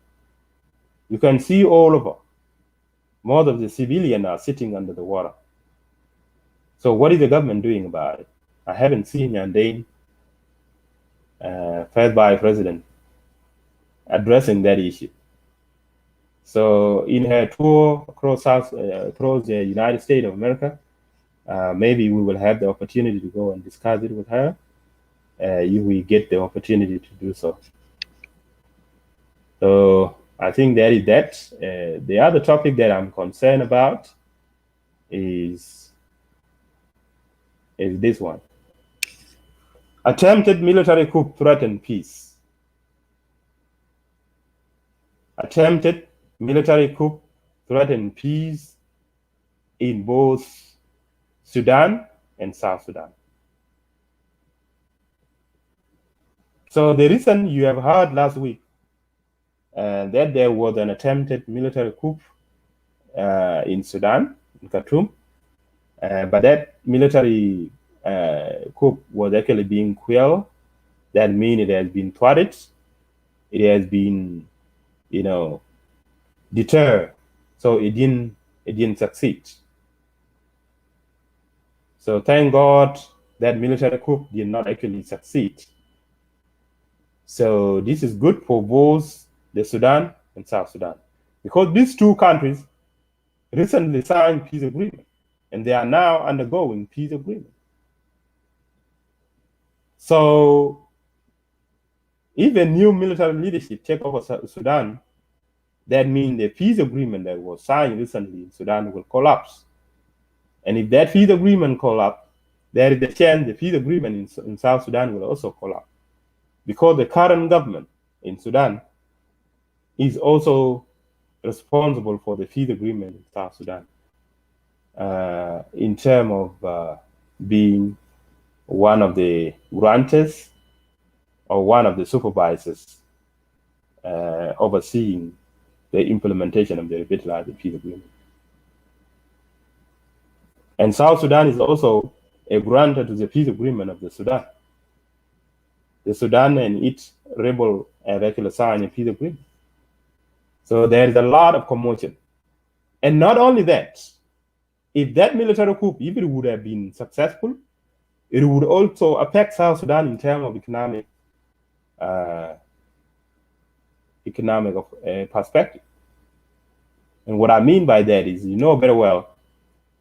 Speaker 1: You can see all over, most of the civilians are sitting under the water. So what is the government doing about it? I haven't seen Yandane, first Vice President, addressing that issue. So in her tour across the United States of America, maybe we will have the opportunity to go and discuss it with her. If we get the opportunity to do so. So I think that is that. The other topic that I'm concerned about is this one. Attempted military coup threaten peace. Attempted military coup threaten peace in both Sudan and South Sudan. So the reason you have heard last week that there was an attempted military coup in Sudan, in Khartoum, but that military coup was actually being quelled. That means it has been thwarted. It has been, deterred. So it didn't succeed. So thank God that military coup did not actually succeed. So this is good for both the Sudan and South Sudan, because these two countries recently signed peace agreement, and they are now undergoing peace agreement. So if a new military leadership take over Sudan, that means the peace agreement that was signed recently in Sudan will collapse. And if that peace agreement collapses, there is a chance the peace agreement in South Sudan will also collapse, because the current government in Sudan is also responsible for the peace agreement in South Sudan, in terms of being one of the grantors or one of the supervisors overseeing the implementation of the revitalized peace agreement. And South Sudan is also a grantor to the peace agreement of the Sudan. The Sudan and its rebel have actually signed a peace agreement. So there is a lot of commotion. And not only that, if that military coup, if it would have been successful, it would also affect South Sudan in terms of economic perspective. And what I mean by that is, you know very well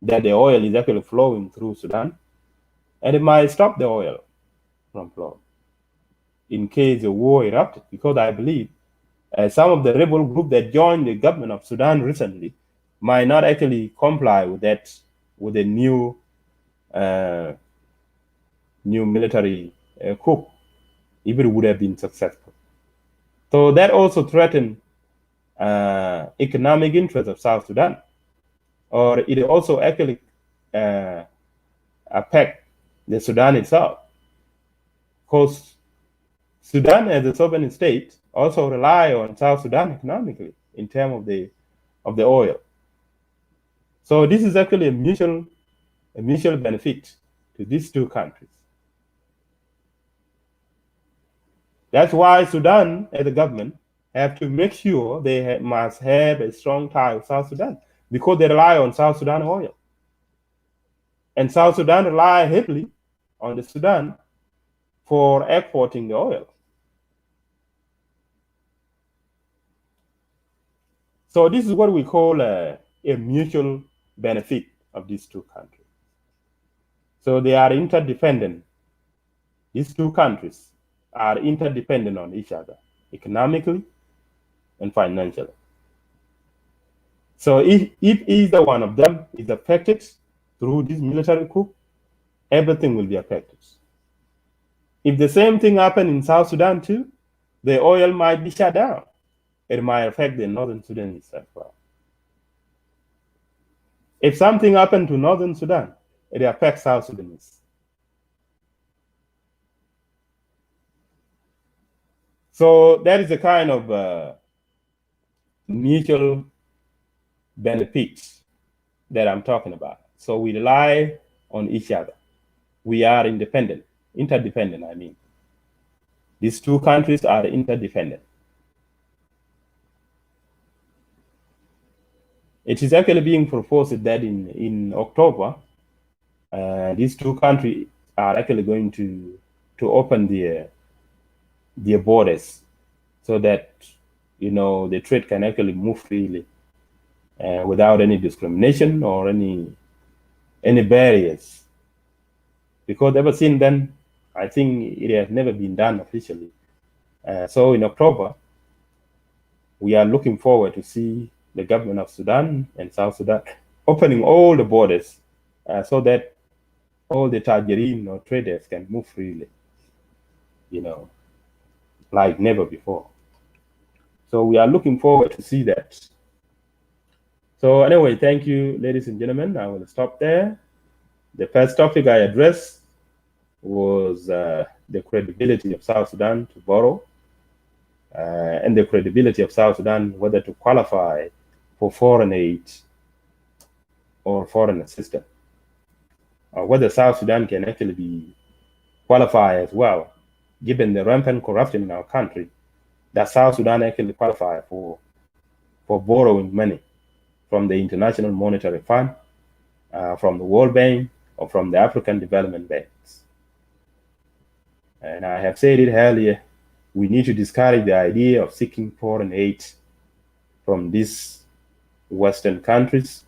Speaker 1: that the oil is actually flowing through Sudan, and it might stop the oil from flowing in case the war erupted, because I believe some of the rebel group that joined the government of Sudan recently might not actually comply with the new military coup, if it would have been successful. So that also threatened economic interests of South Sudan, or it also actually affect the Sudan itself, because Sudan as a sovereign state also rely on South Sudan economically in terms of the oil. So this is actually a mutual benefit to these two countries. That's why Sudan, as a government, have to make sure they must have a strong tie with South Sudan, because they rely on South Sudan oil. And South Sudan rely heavily on the Sudan for exporting the oil. So this is what we call a mutual benefit of these two countries. So they are interdependent. These two countries are interdependent on each other, economically and financially. So if either one of them is affected through this military coup, everything will be affected. If the same thing happened in South Sudan too, the oil might be shut down. It might affect the northern Sudanese as well. If something happened to northern Sudan, it affects South Sudanese. So that is the kind of mutual benefits that I'm talking about. So we rely on each other. We are interdependent, I mean. These two countries are interdependent. It is actually being proposed that in October, these two countries are actually going to open their borders so that the trade can actually move freely without any discrimination or any barriers. Because ever since then, I think it has never been done officially. So in October, we are looking forward to see the government of Sudan and South Sudan opening all the borders so that all the Tajirin or traders can move freely, like never before. So we are looking forward to see that. So anyway, thank you, ladies and gentlemen. I will stop there. The first topic I addressed was the credibility of South Sudan to borrow and the credibility of South Sudan whether to qualify for foreign aid or foreign assistance, or whether South Sudan can actually be qualified as well, given the rampant corruption in our country, that South Sudan actually qualify for borrowing money from the International Monetary Fund, from the World Bank, or from the African Development Banks. And I have said it earlier, we need to discourage the idea of seeking foreign aid from these Western countries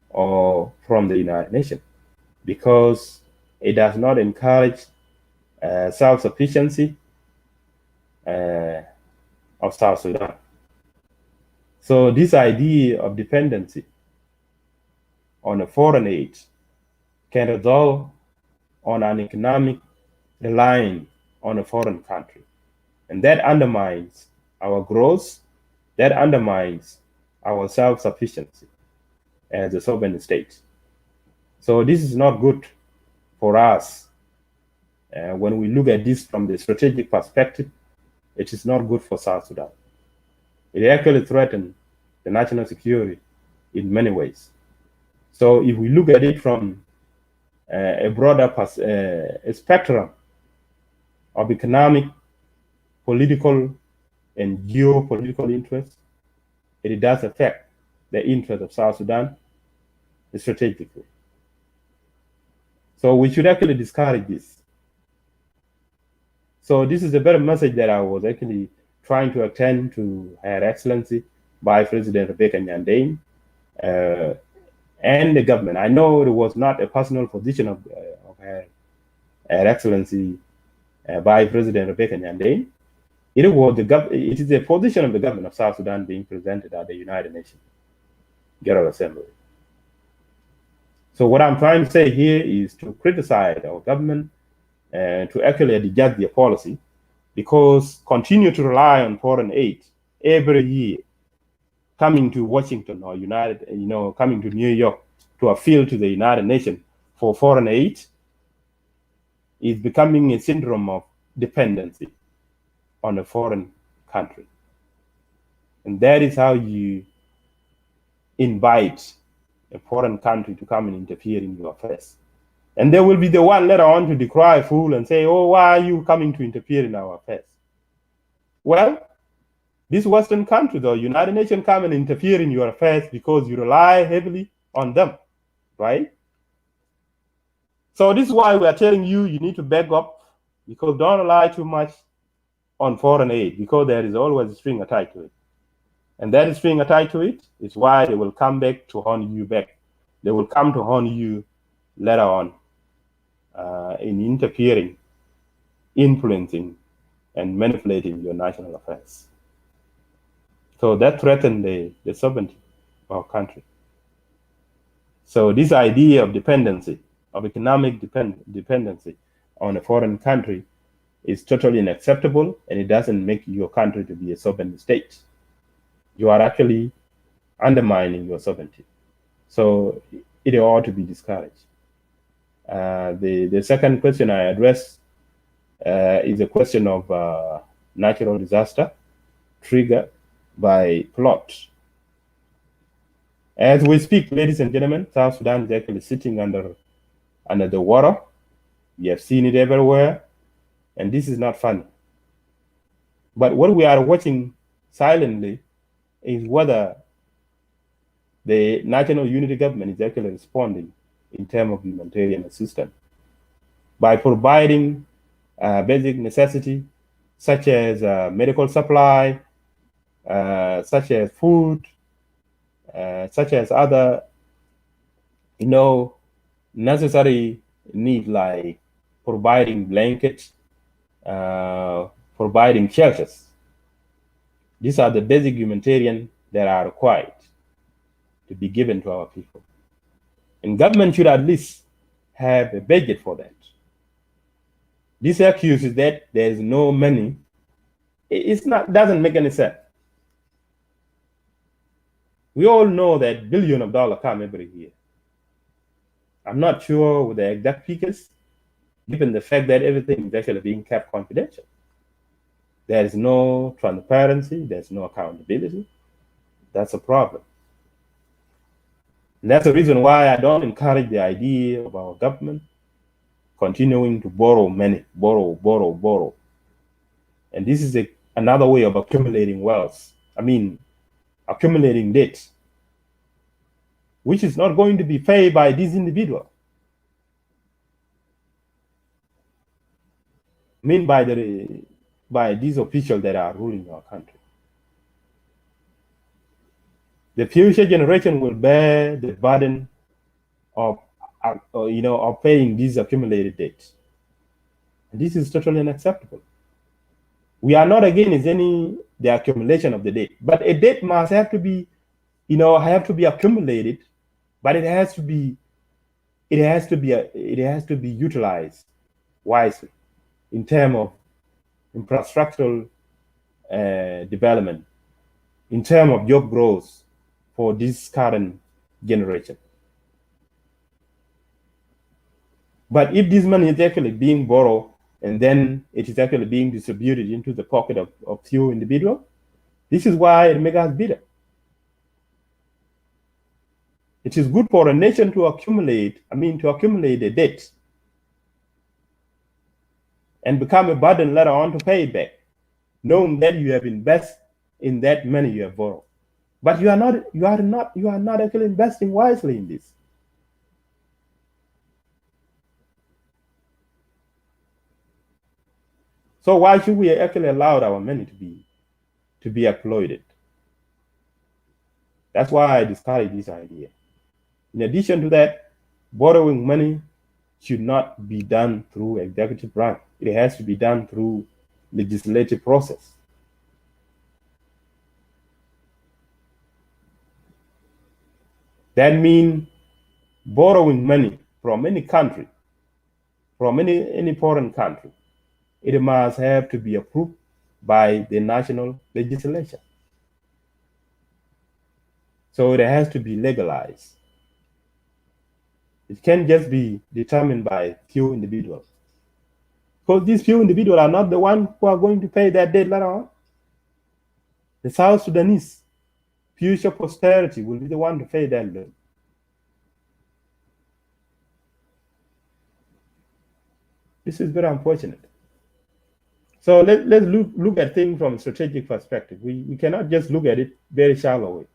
Speaker 1: or from the United Nations, because it does not encourage self-sufficiency of South Sudan. So this idea of dependency on a foreign aid can result on an economic reliance on a foreign country. And that undermines our growth, that undermines our self-sufficiency as a sovereign state. So this is not good for us. When we look at this from the strategic perspective, it is not good for South Sudan. It actually threatens the national security in many ways. So if we look at it from a broader spectrum of economic, political, and geopolitical interests, it does affect the interest of South Sudan strategically. So we should actually discourage this. So this is the very message that I was actually trying to attend to Her Excellency by President Rebecca Nyandane and the government. I know it was not a personal position of Her Excellency by President Rebecca Nyandane. It is a position of the government of South Sudan being presented at the United Nations General Assembly. So what I'm trying to say here is to criticize our government and to actually adjust their policy, because continue to rely on foreign aid every year, coming to Washington or coming to New York to appeal to the United Nations for foreign aid is becoming a syndrome of dependency on a foreign country. And that is how you invite a foreign country to come and interfere in your affairs. And they will be the one later on to decry fool and say, oh, why are you coming to interfere in our affairs? Well, these Western countries or United Nations come and interfere in your affairs because you rely heavily on them, right? So this is why we are telling you need to back up, because don't rely too much on foreign aid, because there is always a string attached to it. And that string attached to it is why they will come back to haunt you back. They will come to haunt you later on in interfering, influencing, and manipulating your national affairs. So that threatens the sovereignty of our country. So this idea of dependency, of economic dependency on a foreign country is totally unacceptable, and it doesn't make your country to be a sovereign state. You are actually undermining your sovereignty. So it ought to be discouraged. The second question I addressed is a question of natural disaster triggered by plot. As we speak, ladies and gentlemen, South Sudan is actually sitting under the water. We have seen it everywhere, and this is not funny. But what we are watching silently is whether the National Unity Government is actually responding in terms of humanitarian assistance by providing basic necessity such as medical supply, such as food, such as other, necessary need like providing blankets, providing shelters. These are the basic humanitarian that are required to be given to our people. And government should at least have a budget for that. This excuse is that there's no money. Doesn't make any sense. We all know that billions of dollars come every year. I'm not sure with the exact figures, given the fact that everything is actually being kept confidential. There is no transparency, there's no accountability. That's a problem. And that's the reason why I don't encourage the idea of our government continuing to borrow money, borrow. And this is another way of accumulating wealth. Accumulating debt, which is not going to be paid by this individual. By these officials that are ruling our country. The future generation will bear the burden of paying these accumulated debts. And this is totally unacceptable. We are not against the accumulation of the debt, but a debt must have to be, accumulated, but it has to be utilized wisely in terms of infrastructural development, in terms of job growth for this current generation. But if this money is actually being borrowed and then it is actually being distributed into the pocket of few individuals, this is why it makes us bitter. It is good for a nation to accumulate the debt and become a burden later on to pay it back, knowing that you have invested in that money you have borrowed. But you are not actually investing wisely in this. So why should we actually allow our money to be exploited? That's why I discourage this idea. In addition to that, borrowing money should not be done through executive branch. It has to be done through legislative process. That means borrowing money from any country, from any foreign country, it must have to be approved by the national legislation. So it has to be legalized. It can't just be determined by few individuals. Because these few individuals are not the ones who are going to pay that debt later on. The South Sudanese future posterity will be the one to pay that loan. This is very unfortunate. So let's look at things from a strategic perspective. We cannot just look at it very shallowly.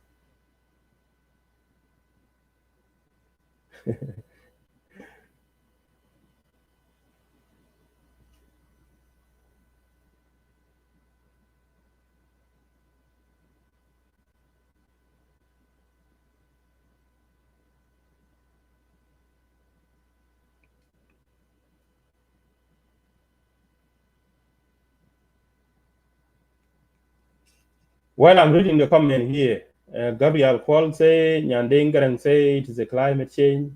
Speaker 1: While I'm reading the comment here, Gabriel Kwal say, Nyandeng Garang say it is a climate change.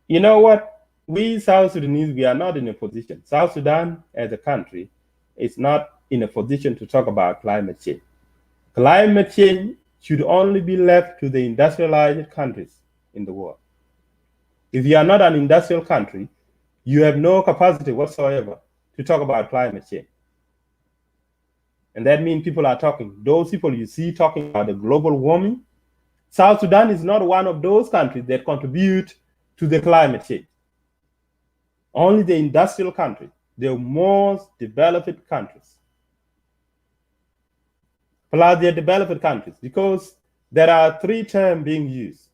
Speaker 1: You know what? We South Sudanese, we are not in a position. South Sudan as a country is not in a position to talk about climate change. Climate change should only be left to the industrialized countries in the world. If you are not an industrial country, you have no capacity whatsoever to talk about climate change. And that means people are talking. Those people you see talking about the global warming, South Sudan is not one of those countries that contribute to the climate change. Only the industrial countries, the most developed countries, plus the developed countries, because there are three terms being used.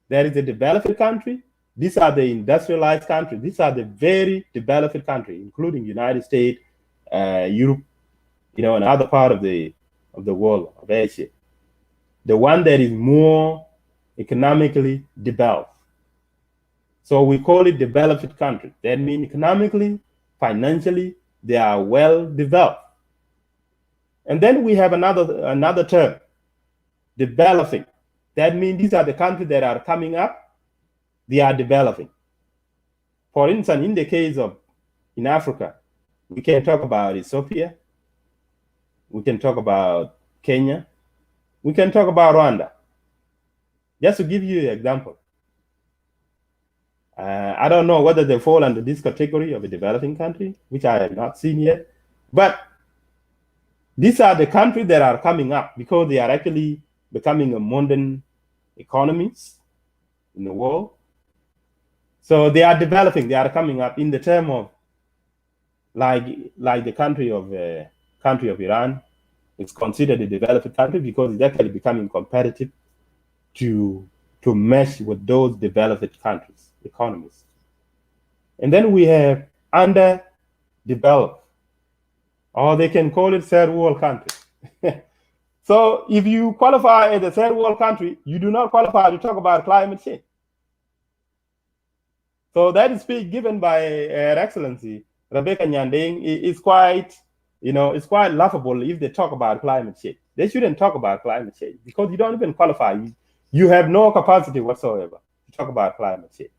Speaker 1: There is a developed country. These are the industrialized countries. These are the very developed countries, including United States, Europe, and other part of the world of Asia. The one that is more economically developed. So we call it developed countries. That means economically, financially, they are well developed. And then we have another term, developing. That means these are the countries that are coming up, they are developing. For instance, in the case of in Africa, we can talk about Ethiopia, we can talk about Kenya, we can talk about Rwanda. Just to give you an example. I don't know whether they fall under this category of a developing country, which I have not seen yet. But these are the countries that are coming up because they are actually becoming a modern economies in the world. So they are developing, they are coming up in the term of like the country of Iran. It's considered a developed country because it's actually becoming competitive to mesh with those developed countries' economies. And then we have underdeveloped, or they can call it third world country. So if you qualify as a third world country, you do not qualify to talk about climate change. So that speech given by Her Excellency Rebecca Nyandeng is quite, it's quite laughable if they talk about climate change. They shouldn't talk about climate change because you don't even qualify. You have no capacity whatsoever to talk about climate change.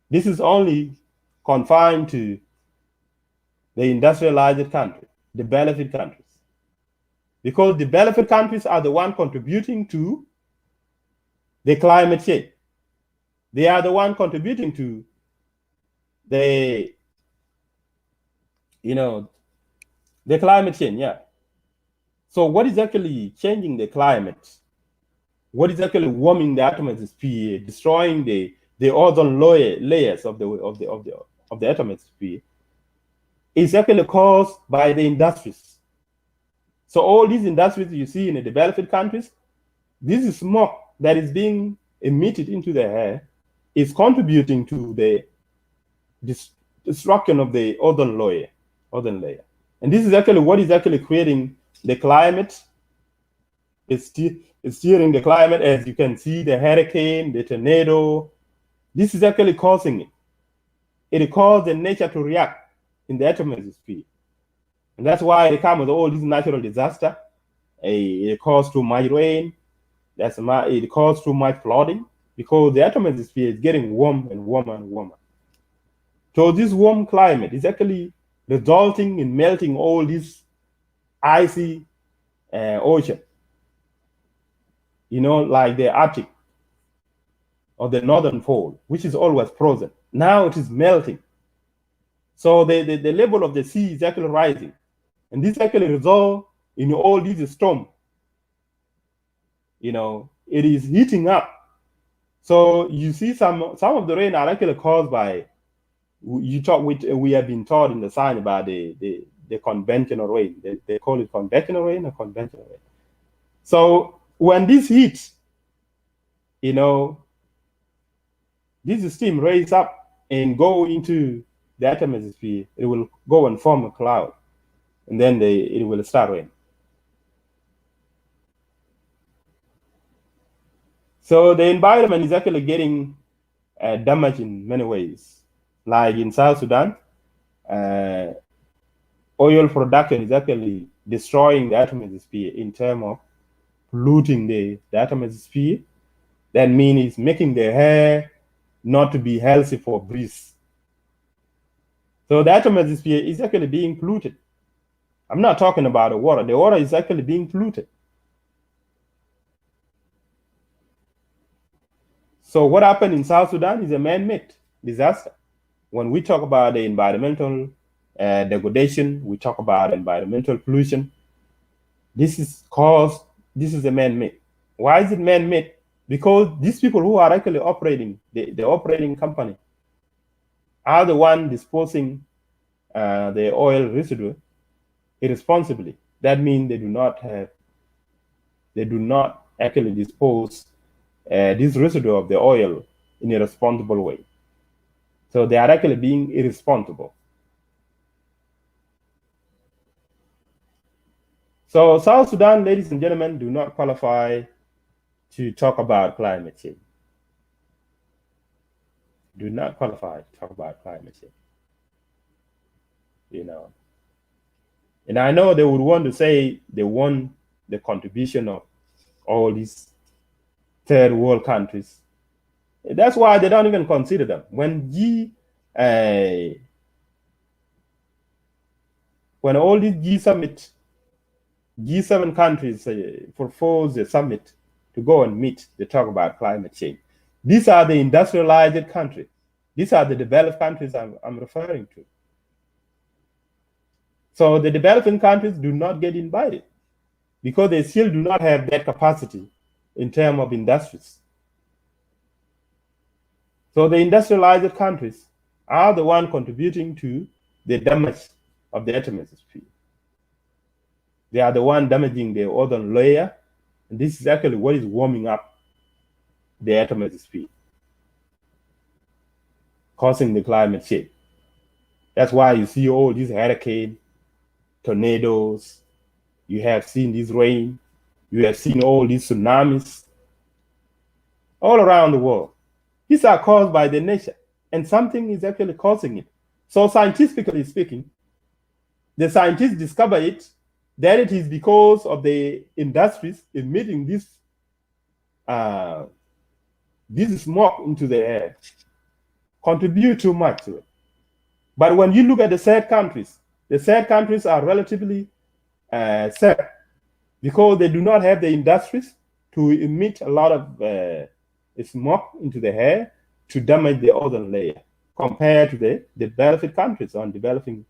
Speaker 1: This is only confined to the industrialized countries, developed countries. Because developed countries are the one contributing to the climate change. They are the one contributing to the climate change, yeah. So what is actually changing the climate? What is actually warming the atmosphere, destroying the ozone layers of the atmosphere? Is actually caused by the industries. So all these industries you see in the developed countries, this is smoke that is being emitted into the air is contributing to the destruction of the ozone layer. And this is actually what is actually creating the climate. It's steering the climate, as you can see, the hurricane, the tornado. This is actually causing it. It causes the nature to react in the atmosphere. And that's why they come with all these natural disasters. It causes too much rain. It causes too much flooding because the atmosphere is getting warm and warmer and warmer. So this warm climate is actually resulting in melting all these icy ocean, like the Arctic or the northern pole, which is always frozen. Now it is melting. So the level of the sea is actually rising. And this actually results in all these storms. It is heating up. So you see some of the rain are actually caused by we have been taught in the science about the conventional rain. They call it conventional rain or conventional rain. So when this heat, this steam raise up and go into the atmosphere, it will go and form a cloud, and then it will start rain. So the environment is actually getting damaged in many ways. Like in South Sudan, oil production is actually destroying the atmosphere in terms of polluting the atmosphere. That means it's making the air not to be healthy for breeze. So the atmosphere is actually being polluted. I'm not talking about the water. The water is actually being polluted. So what happened in South Sudan is a man-made disaster. When we talk about the environmental degradation, we talk about environmental pollution. This is a man-made. Why is it man-made? Because these people who are actually operating, the operating company, are the one disposing the oil residue irresponsibly. That means they do not actually dispose this residue of the oil in a responsible way. So they are actually being irresponsible. So South Sudan, ladies and gentlemen, do not qualify to talk about climate change. Do not qualify to talk about climate change. And I know they would want to say they want the contribution of all these third world countries. That's why they don't even consider them. When all these G7 countries propose a summit to go and meet, they talk about climate change. These are the industrialized countries. These are the developed countries I'm referring to. So the developing countries do not get invited because they still do not have that capacity in terms of industries. So the industrialized countries are the one contributing to the damage of the atmosphere. They are the one damaging the ozone layer, and this is actually what is warming up the atmosphere, causing the climate change. That's why you see all these hurricanes, tornadoes, you have seen this rain, you have seen all these tsunamis all around the world. These are caused by the nature, and something is actually causing it. So scientifically speaking, the scientists discover it, that it is because of the industries emitting this smoke into the air, contribute too much to it. But when you look at the third countries are relatively safe because they do not have the industries to emit a lot of smoke into the air to damage the ozone layer compared to the developed countries and developing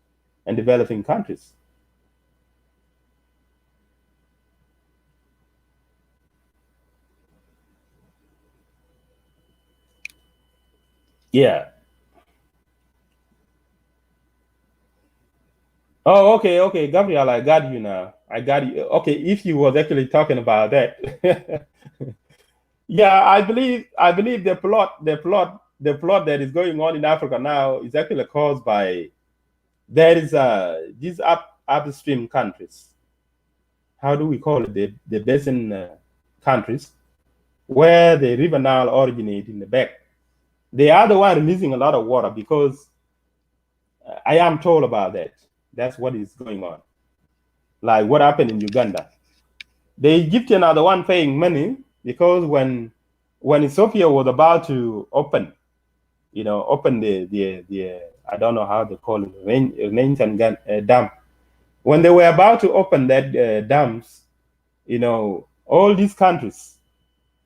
Speaker 1: countries. Yeah. Oh, okay, Gabriel, I got you now. I got you. Okay, if you was actually talking about that. Yeah, I believe the plot that is going on in Africa now is actually caused by there is these upstream countries. How do we call it? The basin countries where the river Nile originate in the back. They are the one releasing a lot of water because I am told about that. That's what is going on. Like what happened in Uganda. The Egyptians are the one paying money because when Ethiopia was about to open the I don't know how they call it, Renaissance dam. When they were about to open that dams, all these countries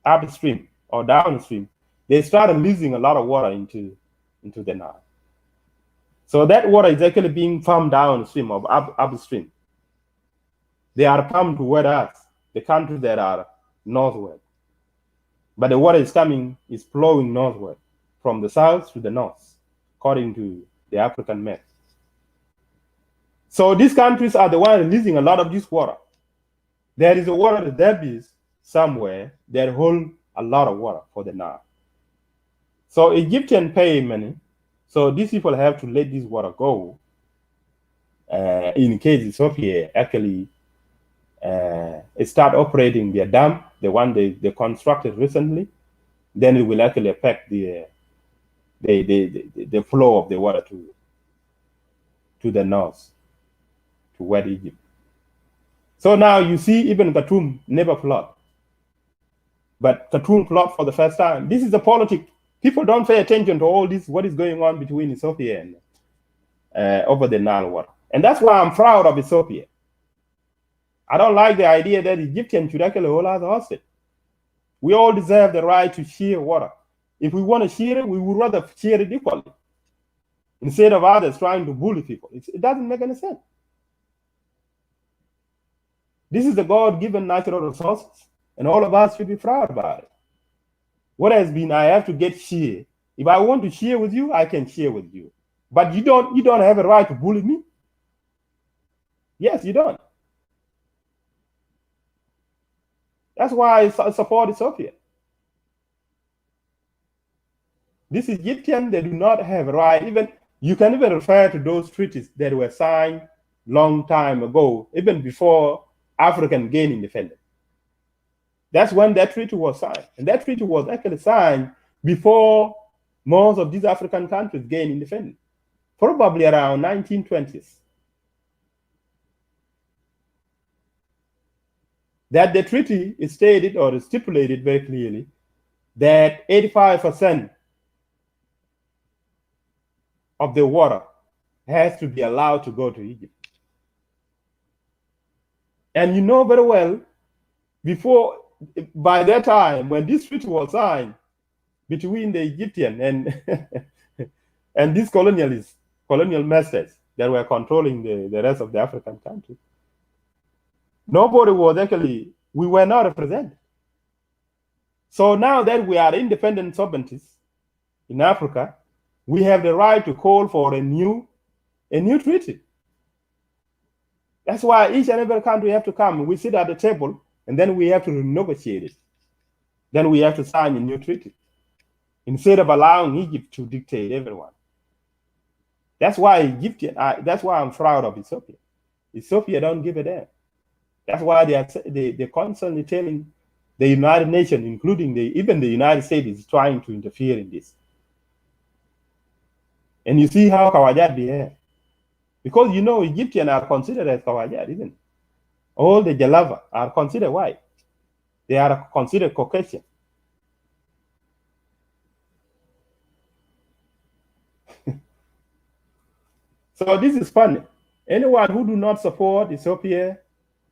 Speaker 1: upstream or downstream, they started losing a lot of water into the Nile. So that water is actually being pumped downstream or upstream. They are pumped toward us, the countries that are northward. But the water is flowing northward from the south to the north, according to the African myth. So these countries are the ones releasing a lot of this water. There is a water depots somewhere that hold a lot of water for the Nile. So Egyptian pay money. So these people have to let this water go in case Ethiopia actually start operating their dam, the one they constructed recently, then it will actually affect the flow of the water to the north, to West Egypt. So now you see even Khartoum never flood. But Khartoum flood for the first time. This is the politics. People don't pay attention to all this, what is going on between Ethiopia and over the Nile water. And that's why I'm proud of Ethiopia. I don't like the idea that Egyptians should actually hold us hostage. We all deserve the right to share water. If we want to share it, we would rather share it equally instead of others trying to bully people. It doesn't make any sense. This is the God-given natural resources, and all of us should be proud about it. What has been, I have to get share. If I want to share with you, I can share with you. But you don't have a right to bully me. Yes, you don't. That's why I support Ethiopia. These Egyptians, they do not have a right. Even you can even refer to those treaties that were signed long time ago, even before African gained independence. That's when that treaty was signed. And that treaty was actually signed before most of these African countries gained independence, probably around 1920s. That the treaty is stated or is stipulated very clearly that 85% of the water has to be allowed to go to Egypt. And you know very well, by that time, when this treaty was signed between the Egyptian and these colonial masters that were controlling the rest of the African countries, nobody was actually, we were not represented. So now that we are independent sovereignties in Africa, we have the right to call for a new treaty. That's why each and every country have to come. We sit at the table, and then we have to negotiate it. Then we have to sign a new treaty, instead of allowing Egypt to dictate everyone. That's why that's why I'm proud of Ethiopia. Ethiopia don't give a damn. That's why they're constantly telling the United Nations, including even the United States, is trying to interfere in this. And you see how Kawajat behave. Because you know Egyptians are considered as Kawajat, isn't it? All the Jalava are considered white. They are considered Caucasian. So this is funny. Anyone who do not support Ethiopia,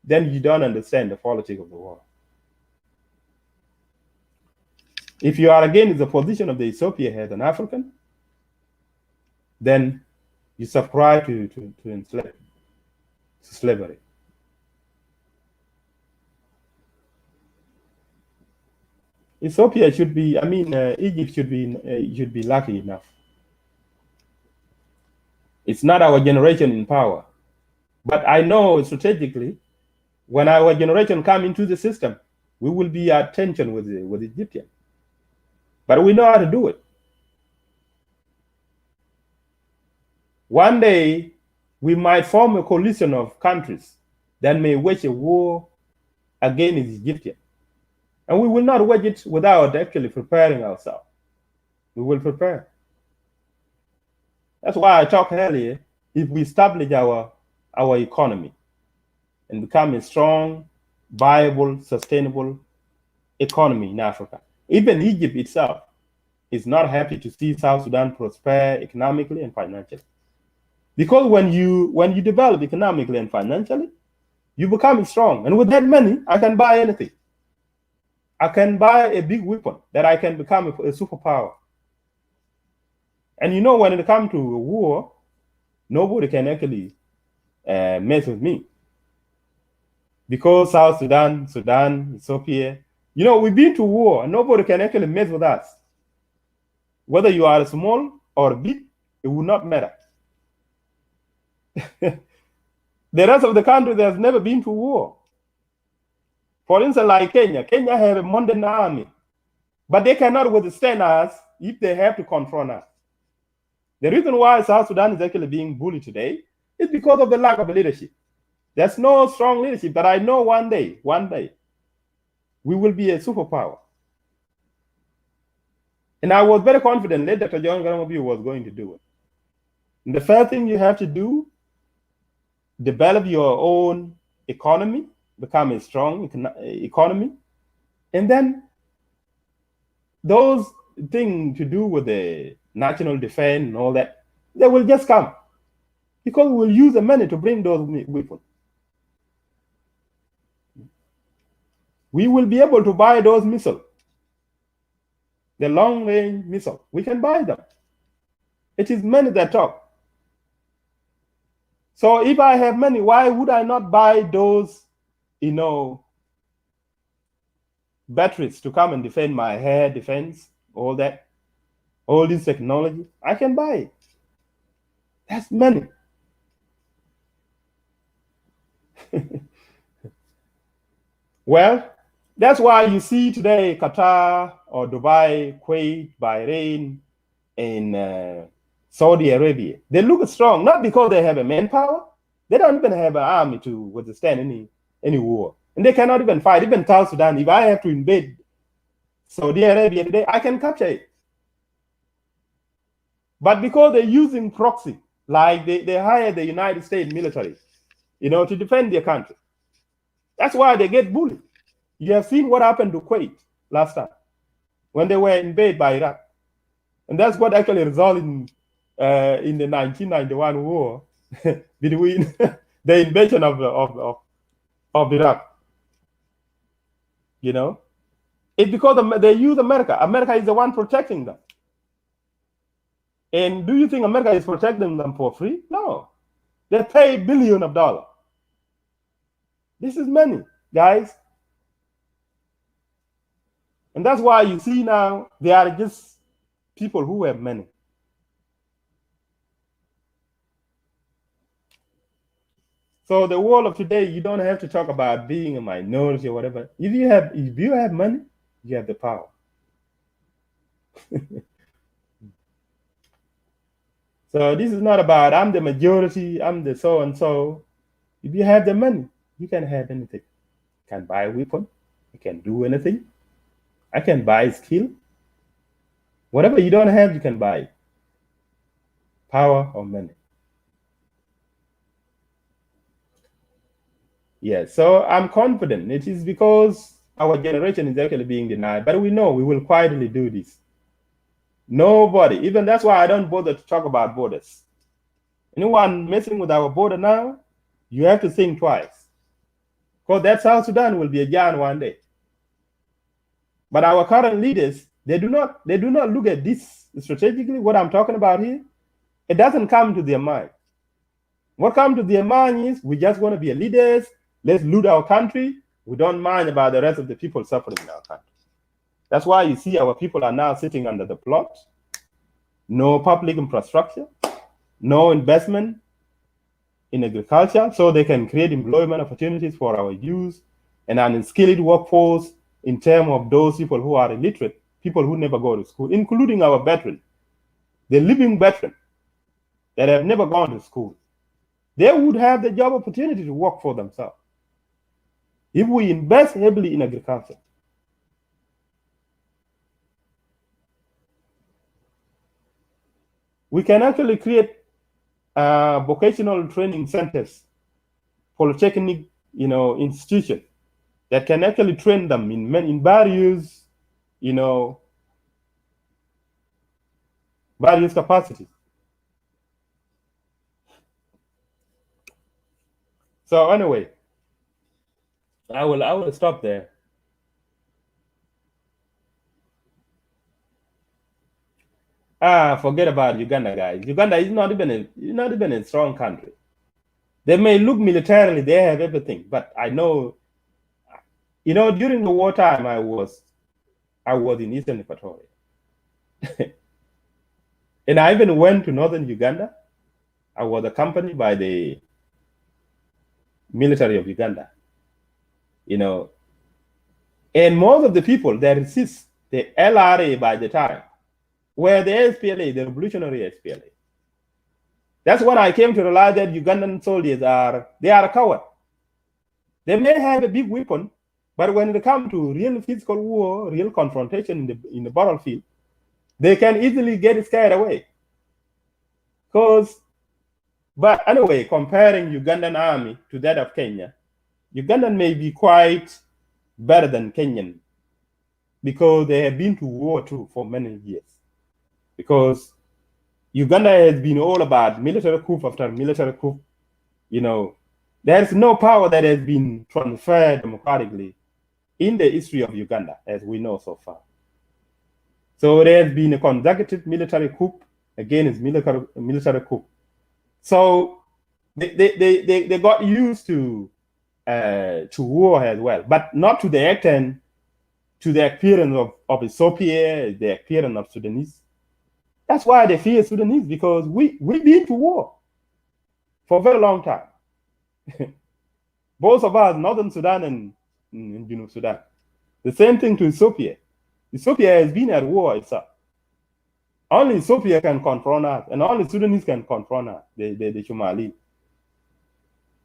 Speaker 1: then you don't understand the politics of the world. If you are against the position of the Ethiopia as an African, then you subscribe to slavery. Ethiopia should be, Egypt should be lucky enough. It's not our generation in power. But I know strategically, when our generation come into the system, we will be at tension with Egyptian. But we know how to do it. One day, we might form a coalition of countries that may wage a war against Egyptian. And we will not wage it without actually preparing ourselves. We will prepare. That's why I talked earlier, if we establish our economy and become a strong, viable, sustainable economy in Africa, even Egypt itself is not happy to see South Sudan prosper economically and financially. Because when you develop economically and financially, you become strong. And with that money, I can buy anything. I can buy a big weapon that I can become a superpower. And you know, when it comes to a war, nobody can actually mess with me. Because South Sudan, Ethiopia, you know, we've been to war and nobody can actually mess with us. Whether you are small or big, it will not matter. The rest of the country, there's never been to war. For instance, like Kenya. Kenya have a modern army, but they cannot withstand us if they have to confront us. The reason why South Sudan is actually being bullied today is because of the lack of leadership. There's no strong leadership, but I know one day, we will be a superpower. And I was very confident that Dr. John Garamabi was going to do it. And the first thing you have to do, develop your own economy, become a strong economy, and then those things to do with the national defense and all that, they will just come because we will use the money to bring those weapons. We will be able to buy those missiles, the long-range missiles. We can buy them. It is money that talk. So if I have money, why would I not buy those, batteries to come and defend my air defense, all that, all this technology? I can buy it. That's money. Well, that's why you see today Qatar or Dubai, Kuwait, Bahrain, and Saudi Arabia. They look strong, not because they have a manpower. They don't even have an army to withstand any war. And they cannot even fight. Even South Sudan, if I have to invade Saudi Arabia today, I can capture it. But because they're using proxy, like they hire the United States military, to defend their country. That's why they get bullied. You have seen what happened to Kuwait last time when they were invaded by Iraq. And that's what actually resulted in the 1991 war between the invasion of Iraq. It's because they use America. America is the one protecting them. And do you think America is protecting them for free? No. They pay billions of dollars. This is money, guys. And that's why you see now they are just people who have money. So the world of today, you don't have to talk about being a minority or whatever. If you have money, you have the power. So this is not about I'm the majority, I'm the so and so. If you have the money, you can have anything. You can buy a weapon, you can do anything. I can buy skill. Whatever you don't have, you can buy. Power or money. Yeah, so I'm confident. It is because our generation is actually being denied, but we know we will quietly do this. Nobody, even that's why I don't bother to talk about borders. Anyone messing with our border now, you have to think twice. Because that South Sudan will be a giant one day. But our current leaders, they do not look at this strategically, what I'm talking about here. It doesn't come to their mind. What comes to their mind is we just want to be leaders, let's loot our country. We don't mind about the rest of the people suffering in our country. That's why you see our people are now sitting under the plot. No public infrastructure, no investment in agriculture, so they can create employment opportunities for our youth and an unskilled workforce in terms of those people who are illiterate, people who never go to school, including our veterans, the living veterans that have never gone to school. They would have the job opportunity to work for themselves if we invest heavily in agriculture. We can actually create vocational training centers, polytechnic, institutions that can actually train them in various, various capacities. So anyway, I will stop there. Forget about Uganda, guys. Uganda is not even a strong country. They may look militarily, they have everything, but I know, during the wartime, I was in Eastern Equatoria. And I even went to northern Uganda. I was accompanied by the military of Uganda, and most of the people that resist the LRA by the time were the SPLA, the revolutionary SPLA. That's when I came to realize that Ugandan soldiers are a coward. They may have a big weapon, but when it comes to real physical war, real confrontation in the battlefield, they can easily get scared away. But anyway, comparing Ugandan army to that of Kenya, Ugandan may be quite better than Kenyan because they have been to war too for many years. Because Uganda has been all about military coup after military coup. There's no power that has been transferred democratically in the history of Uganda, as we know so far. So there has been a consecutive military coup against military coup. So they got used to war as well, but not to the extent, to the appearance of Ethiopia, the appearance of Sudanese. That's why they fear Sudanese, because we've been to war for a very long time. Both of us, Northern Sudan and Sudan. The same thing to Ethiopia. Ethiopia has been at war itself. Only Ethiopia can confront us, and only Sudanese can confront us, the Somali.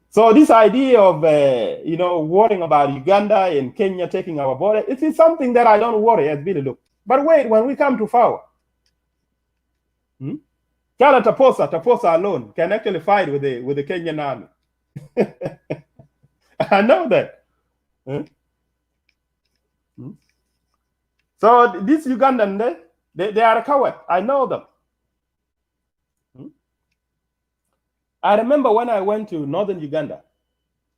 Speaker 1: So this idea of worrying about Uganda and Kenya taking our border, it is something that I don't worry as Billy look. But wait, when we come to power, Chala Taposa alone can actually fight with the Kenyan army. I know that. So these Ugandan, they are a coward. I know them. I remember when I went to northern Uganda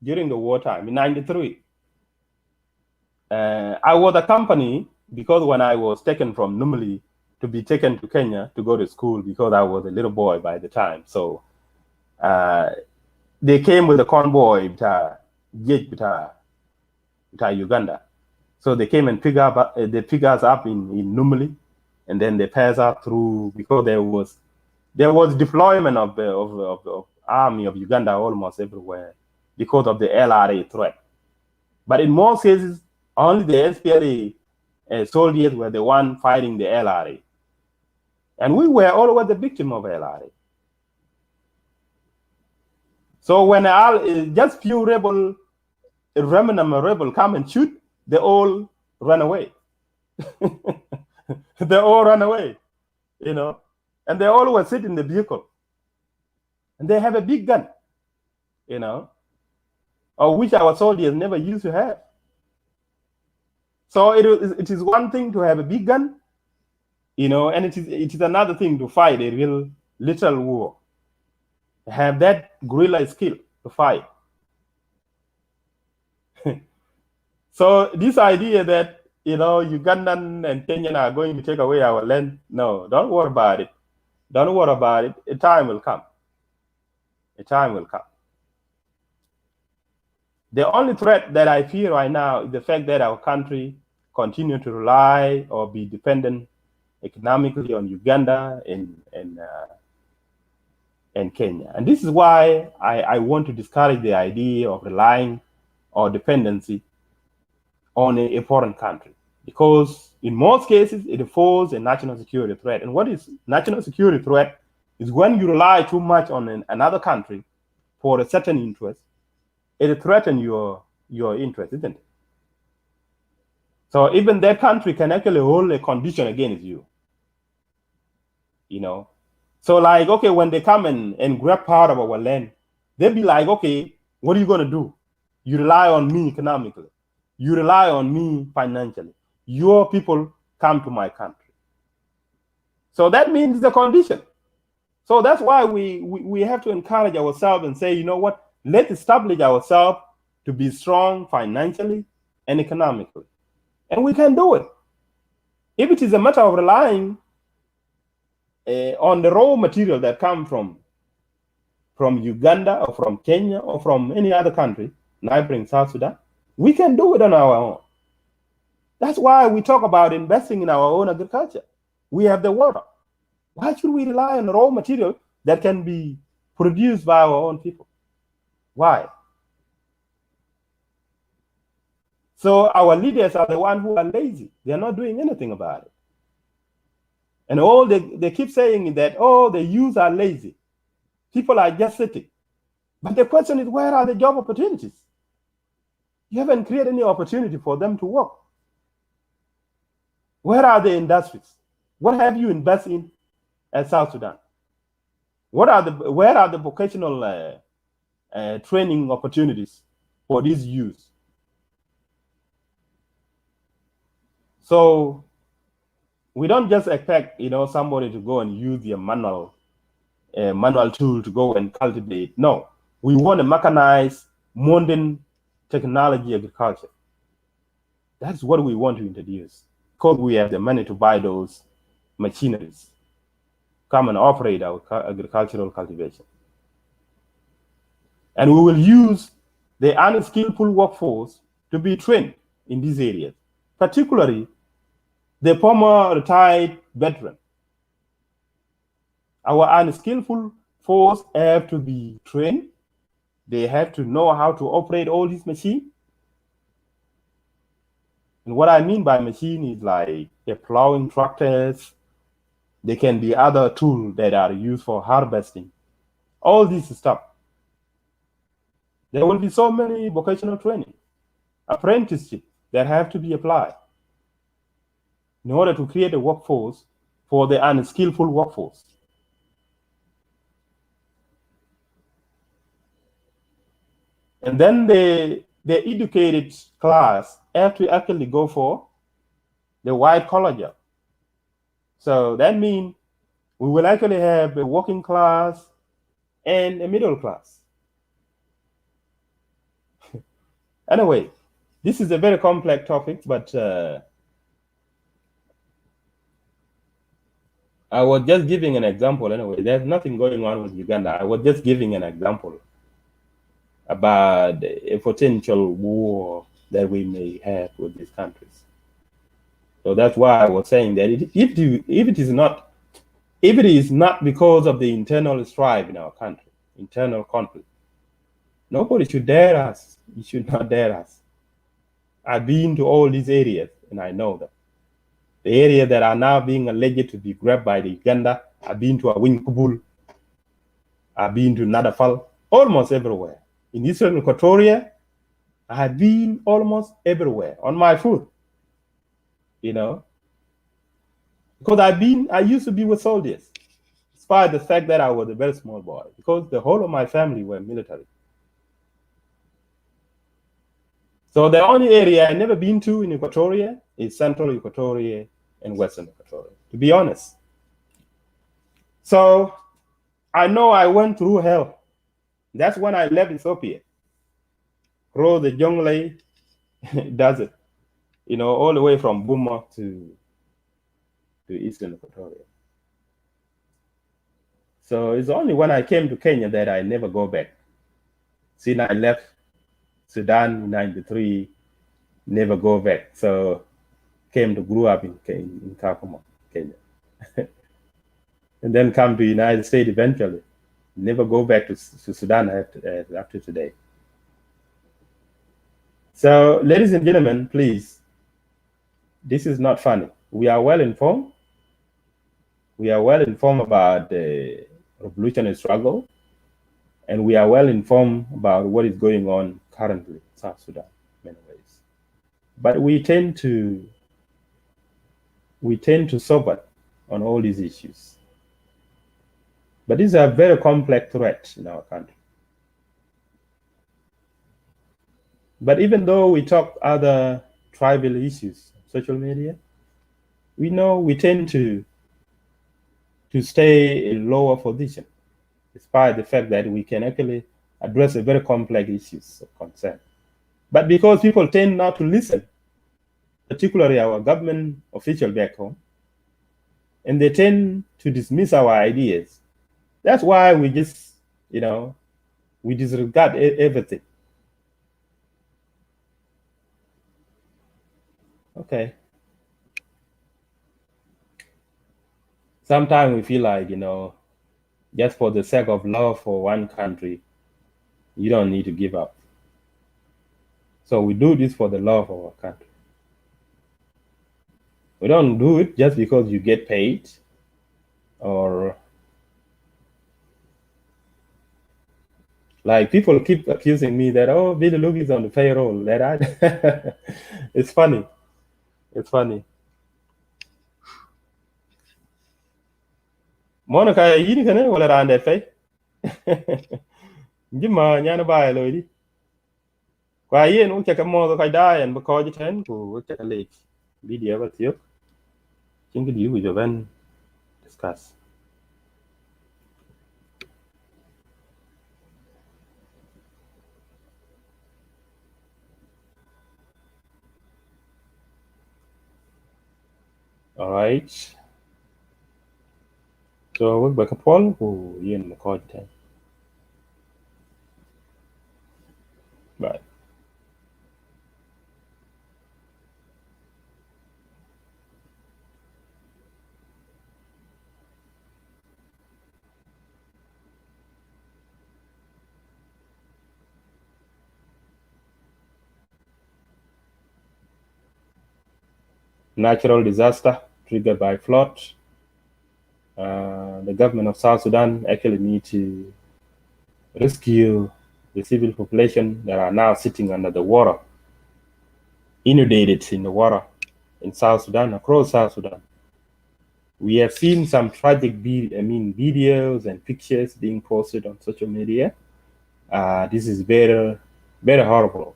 Speaker 1: during the wartime in '93. I was accompanied, because when I was taken from Numili to be taken to Kenya to go to school, because I was a little boy by the time. So they came with a convoy to Uganda. So they came and pick us up in Numili, and then they passed us through, because there was deployment of the army of Uganda almost everywhere because of the LRA threat. But in most cases, only the SPLA soldiers were the one fighting the LRA. And we were always the victim of LRA. So when just few remnant rebel come and shoot, they all run away. They all run away, and they always sit in the vehicle. And they have a big gun, of which our soldiers never used to have. So it is one thing to have a big gun, and it is another thing to fight a real literal war. Have that guerrilla skill to fight. So this idea that Ugandan and Kenyan are going to take away our land, no, don't worry about it. Don't worry about it. A time will come. A time will come. The only threat that I fear right now is the fact that our country continue to rely or be dependent economically on Uganda and Kenya. And this is why I want to discourage the idea of relying or dependency on a foreign country, because in most cases it falls a national security threat. And what is national security threat is when you rely too much on another country for a certain interest. It threatens your interest, isn't it? So even that country can actually hold a condition against you. So like, okay, when they come and grab part of our land, they'll be like, okay, what are you going to do? You rely on me economically. You rely on me financially. Your people come to my country. So that means the condition. So that's why we have to encourage ourselves and say, you know what, let's establish ourselves to be strong financially and economically. And we can do it. If it is a matter of relying on the raw material that come from Uganda or from Kenya or from any other country, neighboring South Sudan, we can do it on our own. That's why we talk about investing in our own agriculture. We have the water. Why should we rely on raw material that can be produced by our own people. Why? So our leaders are the ones who are lazy. They're not doing anything about it. And all they keep saying that, oh, the youth are lazy. People are just sitting. But the question is, where are the job opportunities? You haven't created any opportunity for them to work. Where are the industries? What have you invested in at South Sudan? Where are the vocational training opportunities for these youth? So we don't just expect, somebody to go and use their manual tool to go and cultivate. No, we want to mechanize modern technology agriculture. That's what we want to introduce, because we have the money to buy those machineries, come and operate our agricultural cultivation. And we will use the unskillful workforce to be trained in these areas, particularly the former retired veteran. Our unskillful force have to be trained. They have to know how to operate all these machines. And what I mean by machine is like the plowing tractors. They can be other tools that are used for harvesting. All this stuff. There will be so many vocational training, apprenticeship that have to be applied in order to create a workforce for the unskillful workforce. And then the educated class have to actually go for the white collar job. So that means we will actually have a working class and a middle class. Anyway, this is a very complex topic, but I was just giving an example anyway. There's nothing going on with Uganda. I was just giving an example about a potential war that we may have with these countries. So that's why I was saying that if it is not because of the internal strife in our country, internal conflict, nobody should dare us. You should not dare us. I've been to all these areas and I know them. The areas that are now being alleged to be grabbed by the Uganda, I've been to Awinkubul, I've been to Nadafal, almost everywhere. In Eastern Equatoria, I have been almost everywhere on my foot, because I used to be with soldiers, despite the fact that I was a very small boy, because the whole of my family were military. So the only area I've never been to in Equatoria is Central Equatoria and Western Equatoria, to be honest. So I know I went through hell. That's when I left Ethiopia. Cross the Jonglei desert, all the way from Buma to Eastern Equatoria. So it's only when I came to Kenya that I never go back. Since I left Sudan in 93, never go back. So grew up in Kakuma, Kenya. And then come to United States eventually. Never go back to Sudan after today. So, ladies and gentlemen, please, this is not funny. We are well informed. We are well informed about the revolutionary struggle, and we are well informed about what is going on currently in South Sudan in many ways. But we tend to sober on all these issues. But these are very complex threats in our country. But even though we talk other tribal issues, social media, we know we tend to stay in lower position, despite the fact that we can actually address a very complex issues of concern. But because people tend not to listen, particularly our government official back home, and they tend to dismiss our ideas, that's why we just, we disregard everything. Okay. Sometimes we feel like, just for the sake of love for one country, you don't need to give up. So we do this for the love of our country. We don't do it just because you get paid or like people keep accusing me that, oh, Billy Luke is on the payroll. That I it's funny. It's funny. Monica, yini kana wala rande fay. Jima nyana bae lo di. Kwa yen u chaka mo ka da en ko jiten ku chaka le video ba tiyo. Chingi di wi joban discuss. All right. So we ba ka pol ku yen ko jiten. Right. Natural disaster triggered by flood. The government of South Sudan actually need to rescue the civil population that are now sitting under the water, inundated in the water in South Sudan, across South Sudan. We have seen some tragic videos and pictures being posted on social media. This is very, very horrible.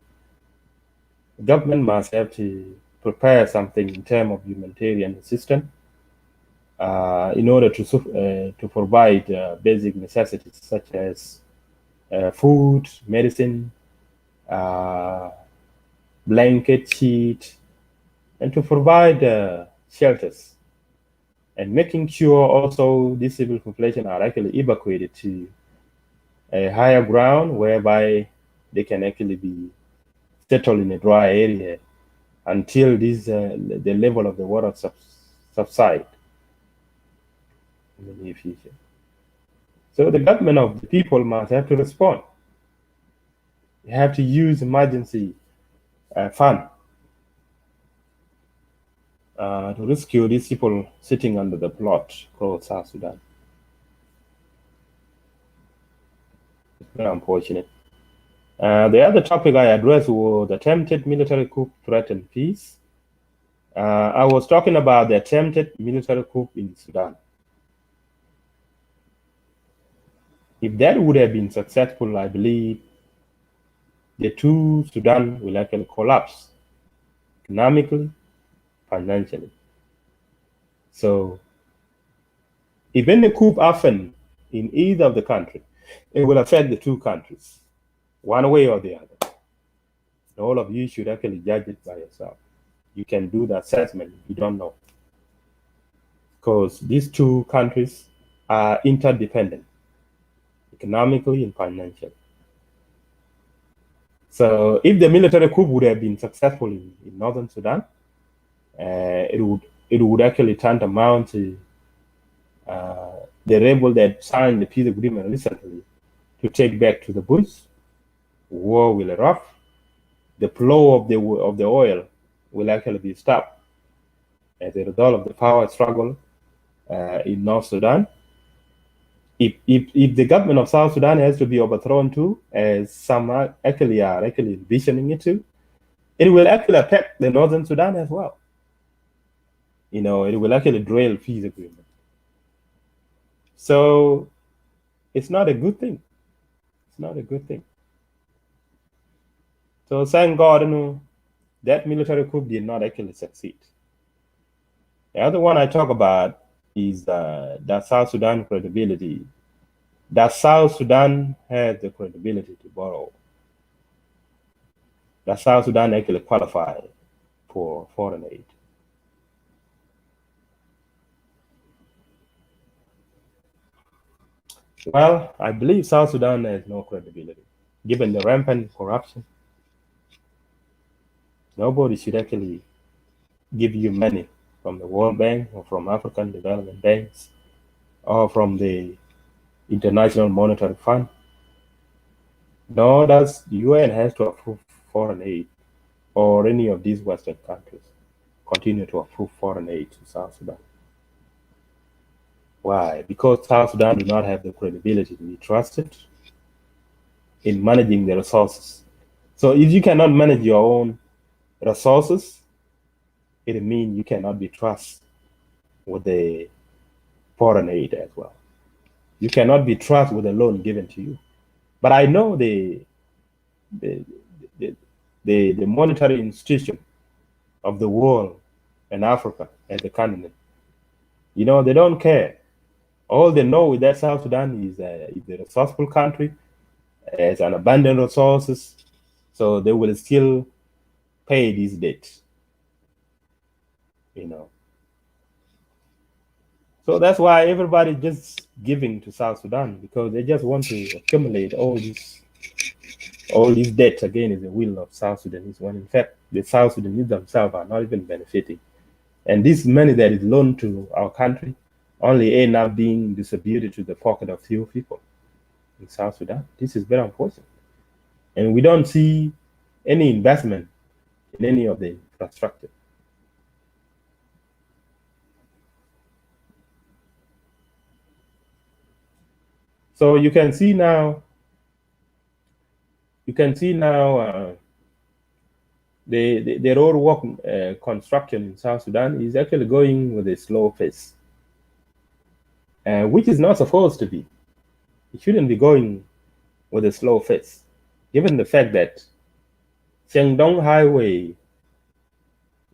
Speaker 1: The government must have to prepare something in terms of humanitarian assistance in order to provide basic necessities such as food, medicine, blanket, sheet, and to provide shelters. And making sure also these civil population are actually evacuated to a higher ground whereby they can actually be settled in a dry area until the level of the water subside in the near future. So the government of the people must have to respond. They have to use emergency fund to rescue these people sitting under the plot called South Sudan. It's very unfortunate. The other topic I addressed was the attempted military coup threatened peace. I was talking about the attempted military coup in Sudan. If that would have been successful, I believe the two Sudan will actually collapse economically, financially. So if any coup happen in either of the country, it will affect the two countries, one way or the other. All of you should actually judge it by yourself. You can do the assessment. You don't know. Because these two countries are interdependent, economically and financially. So if the military coup would have been successful in northern Sudan, it would actually tantamount to the rebel that signed the peace agreement recently to take back to the bush. War will erupt. The flow of the oil will actually be stopped as a result of the power struggle in North Sudan. If the government of South Sudan has to be overthrown too, as some actually are envisioning it to, it will actually affect the Northern Sudan as well. It will actually derail peace agreement. So it's not a good thing. It's not a good thing. So thank God, that military coup did not actually succeed. The other one I talk about is that South Sudan credibility. That South Sudan has the credibility to borrow. That South Sudan actually qualified for foreign aid. Well, I believe South Sudan has no credibility. Given the rampant corruption, nobody should actually give you money from the World Bank or from African development banks or from the International Monetary Fund, nor does the UN has to approve foreign aid, or any of these Western countries continue to approve foreign aid to South Sudan. Why? Because South Sudan do not have the credibility to be trusted in managing the resources. So if you cannot manage your own resources, it means you cannot be trusted with the foreign aid as well. You cannot be trusted with a loan given to you. But I know the, the, the monetary institution of the world and Africa as a continent, they don't care. All they know is that South Sudan is a resourceful country, has an abundant resources, so they will still pay these debts. So that's why everybody just giving to South Sudan, because they just want to accumulate all these debts against the will of South Sudanese, when in fact the South Sudanese themselves are not even benefiting. And this money that is loaned to our country only end up being distributed to the pocket of few people in South Sudan. This is very unfortunate. And we don't see any investment in any of the infrastructure. So you can see now the road work construction in South Sudan is actually going with a slow pace, which is not supposed to be. It shouldn't be going with a slow pace, given the fact that Shandong Highway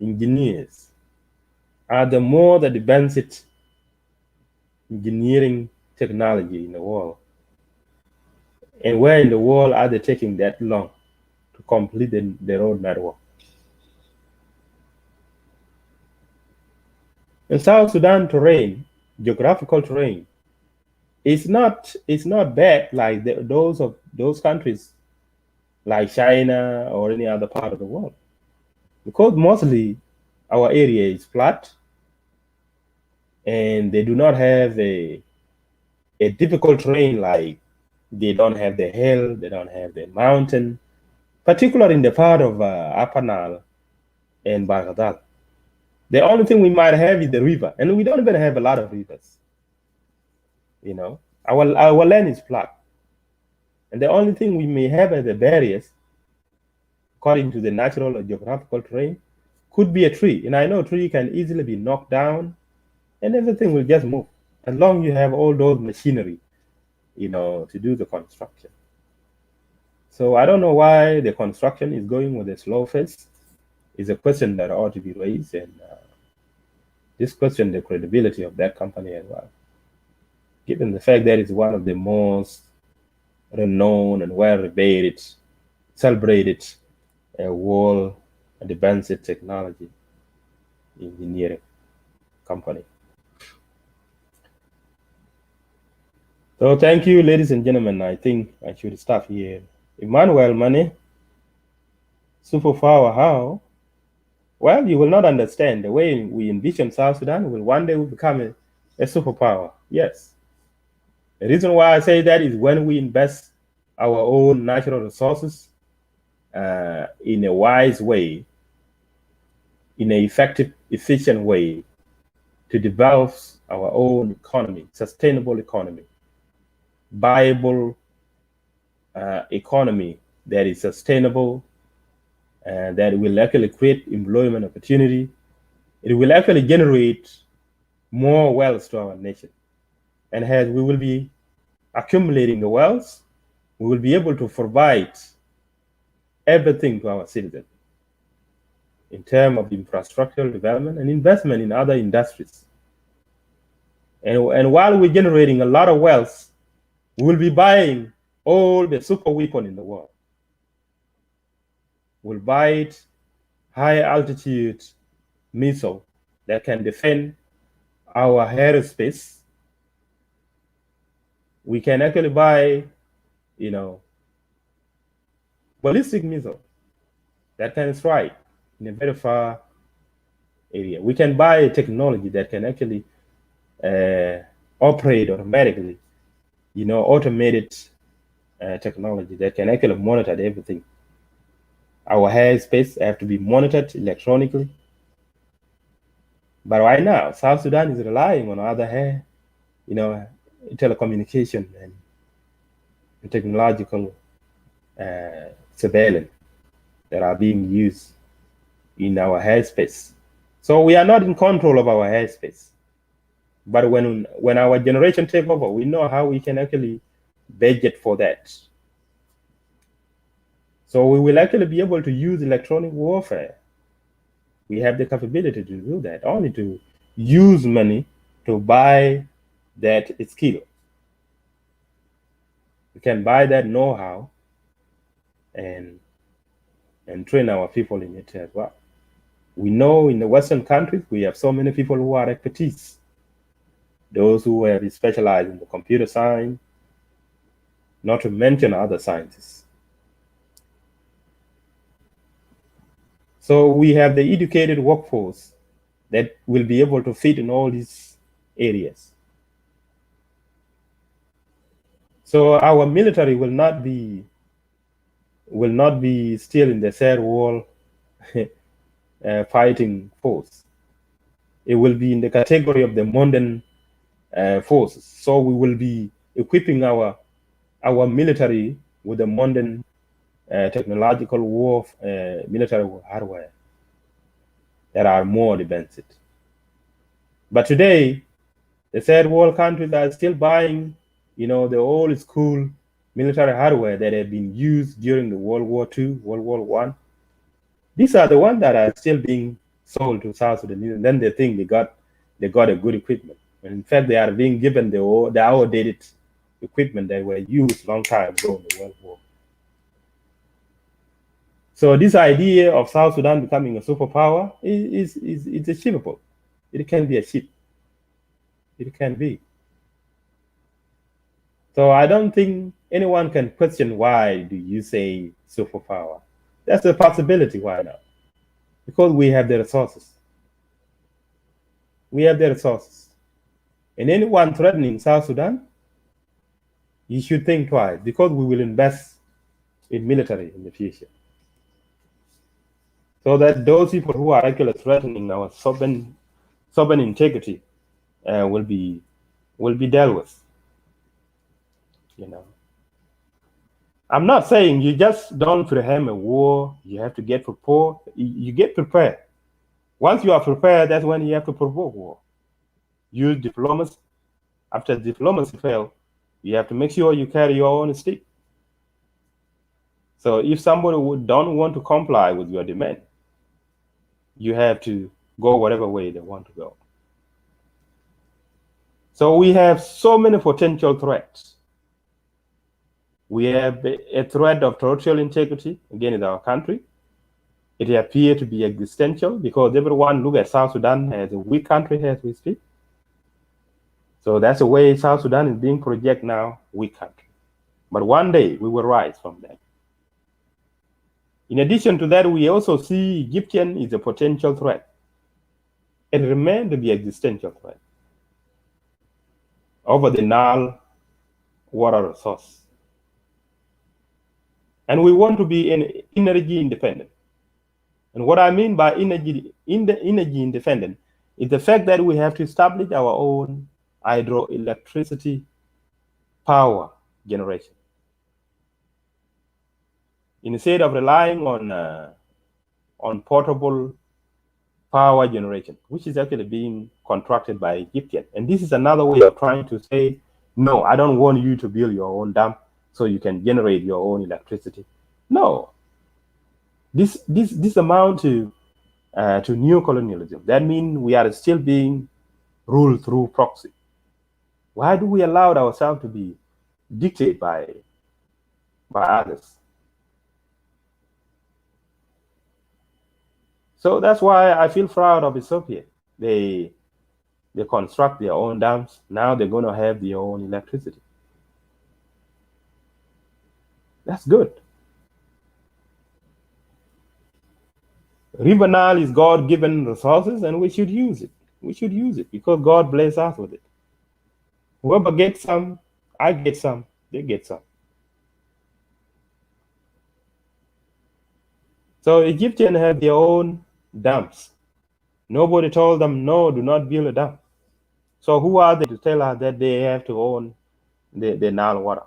Speaker 1: engineers are the more advanced engineering technology in the world. And where in the world are they taking that long to complete the road network? In South Sudan terrain, geographical terrain, it's not bad like those countries like China or any other part of the world, because mostly our area is flat and they do not have a difficult terrain, like they don't have the hill, they don't have the mountain, particularly in the part of Upper Nile and Bargadal. The only thing we might have is the river, and we don't even have a lot of rivers. Our land is flat, and the only thing we may have as the barriers, according to the natural or geographical terrain, could be a tree. And I know a tree can easily be knocked down, and everything will just move, as long as you have all those machinery, to do the construction. So I don't know why the construction is going with a slow pace. It's a question that ought to be raised, and this question the credibility of that company as well, given the fact that it's one of the most renowned and well-revered, celebrated world advanced technology engineering company. So thank you, ladies and gentlemen. I think I should stop here. Emmanuel Money, superpower how? Well, you will not understand. The way we envision South Sudan will one day become a superpower. Yes. The reason why I say that is when we invest our own natural resources in a wise way, in an effective, efficient way, to develop our own economy, sustainable economy, viable economy that is sustainable, that will actually create employment opportunity. It will actually generate more wealth to our nation. And as we will be accumulating the wealth, we will be able to provide everything to our citizens in terms of infrastructural development and investment in other industries. And while we're generating a lot of wealth, we will be buying all the super weapons in the world. We'll buy high altitude missile that can defend our airspace. We can actually buy, ballistic missile that can strike in a very far area. We can buy technology that can actually operate automatically, automated technology that can actually monitor everything. Our airspace have to be monitored electronically. But right now, South Sudan is relying on other air, telecommunication and technological surveillance that are being used in our airspace. So we are not in control of our airspace. But when our generation take over, we know how we can actually budget for that. So we will actually be able to use electronic warfare. We have the capability to do that, only to use money to buy that skill. We can buy that know-how and train our people in it as well. We know in the Western countries, we have so many people who are expertise. Those who have specialized in the computer science, not to mention other sciences. So we have the educated workforce that will be able to fit in all these areas. So our military will not be still in the third world fighting force. It will be in the category of the modern forces. So we will be equipping our military with the modern technological war military hardware that are more advanced. But today, the third world countries are still buying, the old school military hardware that have been used during the World War II, World War I. These are the ones that are still being sold to South Sudanese, and then they think they got a good equipment. And in fact, they are being given the outdated equipment that were used long time ago in the World War. So this idea of South Sudan becoming a superpower is achievable. It can be achieved. It can be. So I don't think anyone can question why do you say superpower. That's a possibility. Why not? Because we have the resources. We have the resources. And anyone threatening South Sudan, you should think twice, because we will invest in military in the future. So that those people who are actually threatening our sovereign integrity will be dealt with. I'm not saying you just don't prepare a war. You have to get prepared. You get prepared. Once you are prepared, that's when you have to provoke war. Use diplomacy. After diplomacy fails, you have to make sure you carry your own stick. So if somebody don't want to comply with your demand, you have to go whatever way they want to go. So we have so many potential threats. We have a threat of territorial integrity, again, in our country. It appears to be existential because everyone look at South Sudan as a weak country as we speak. So that's the way South Sudan is being projected now, weak country. But one day we will rise from that. In addition to that, we also see Egyptian is a potential threat. It remains to be existential threat over the Nile water resource. And we want to be energy independent. And what I mean by energy independent is the fact that we have to establish our own hydroelectricity power generation. Instead of relying on portable power generation, which is actually being contracted by Egyptian. And this is another way of trying to say, no, I don't want you to build your own dam so you can generate your own electricity. No. This amounts to neocolonialism. That means we are still being ruled through proxy. Why do we allow ourselves to be dictated by others? So that's why I feel proud of Ethiopia. They construct their own dams. Now they're going to have their own electricity. That's good. River Nile is God-given resources, and we should use it. We should use it because God bless us with it. Whoever gets some I get some, they get some. So Egyptians have their own dams. Nobody told them, no, do not build a dam. So who are they to tell us that they have to own the Nile water?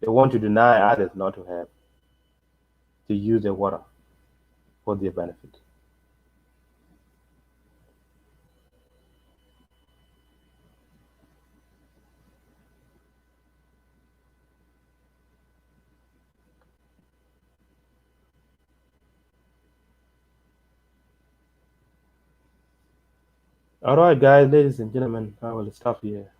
Speaker 1: They want to deny others not to have to use the water for their benefit. All right, guys, ladies and gentlemen, I will stop here.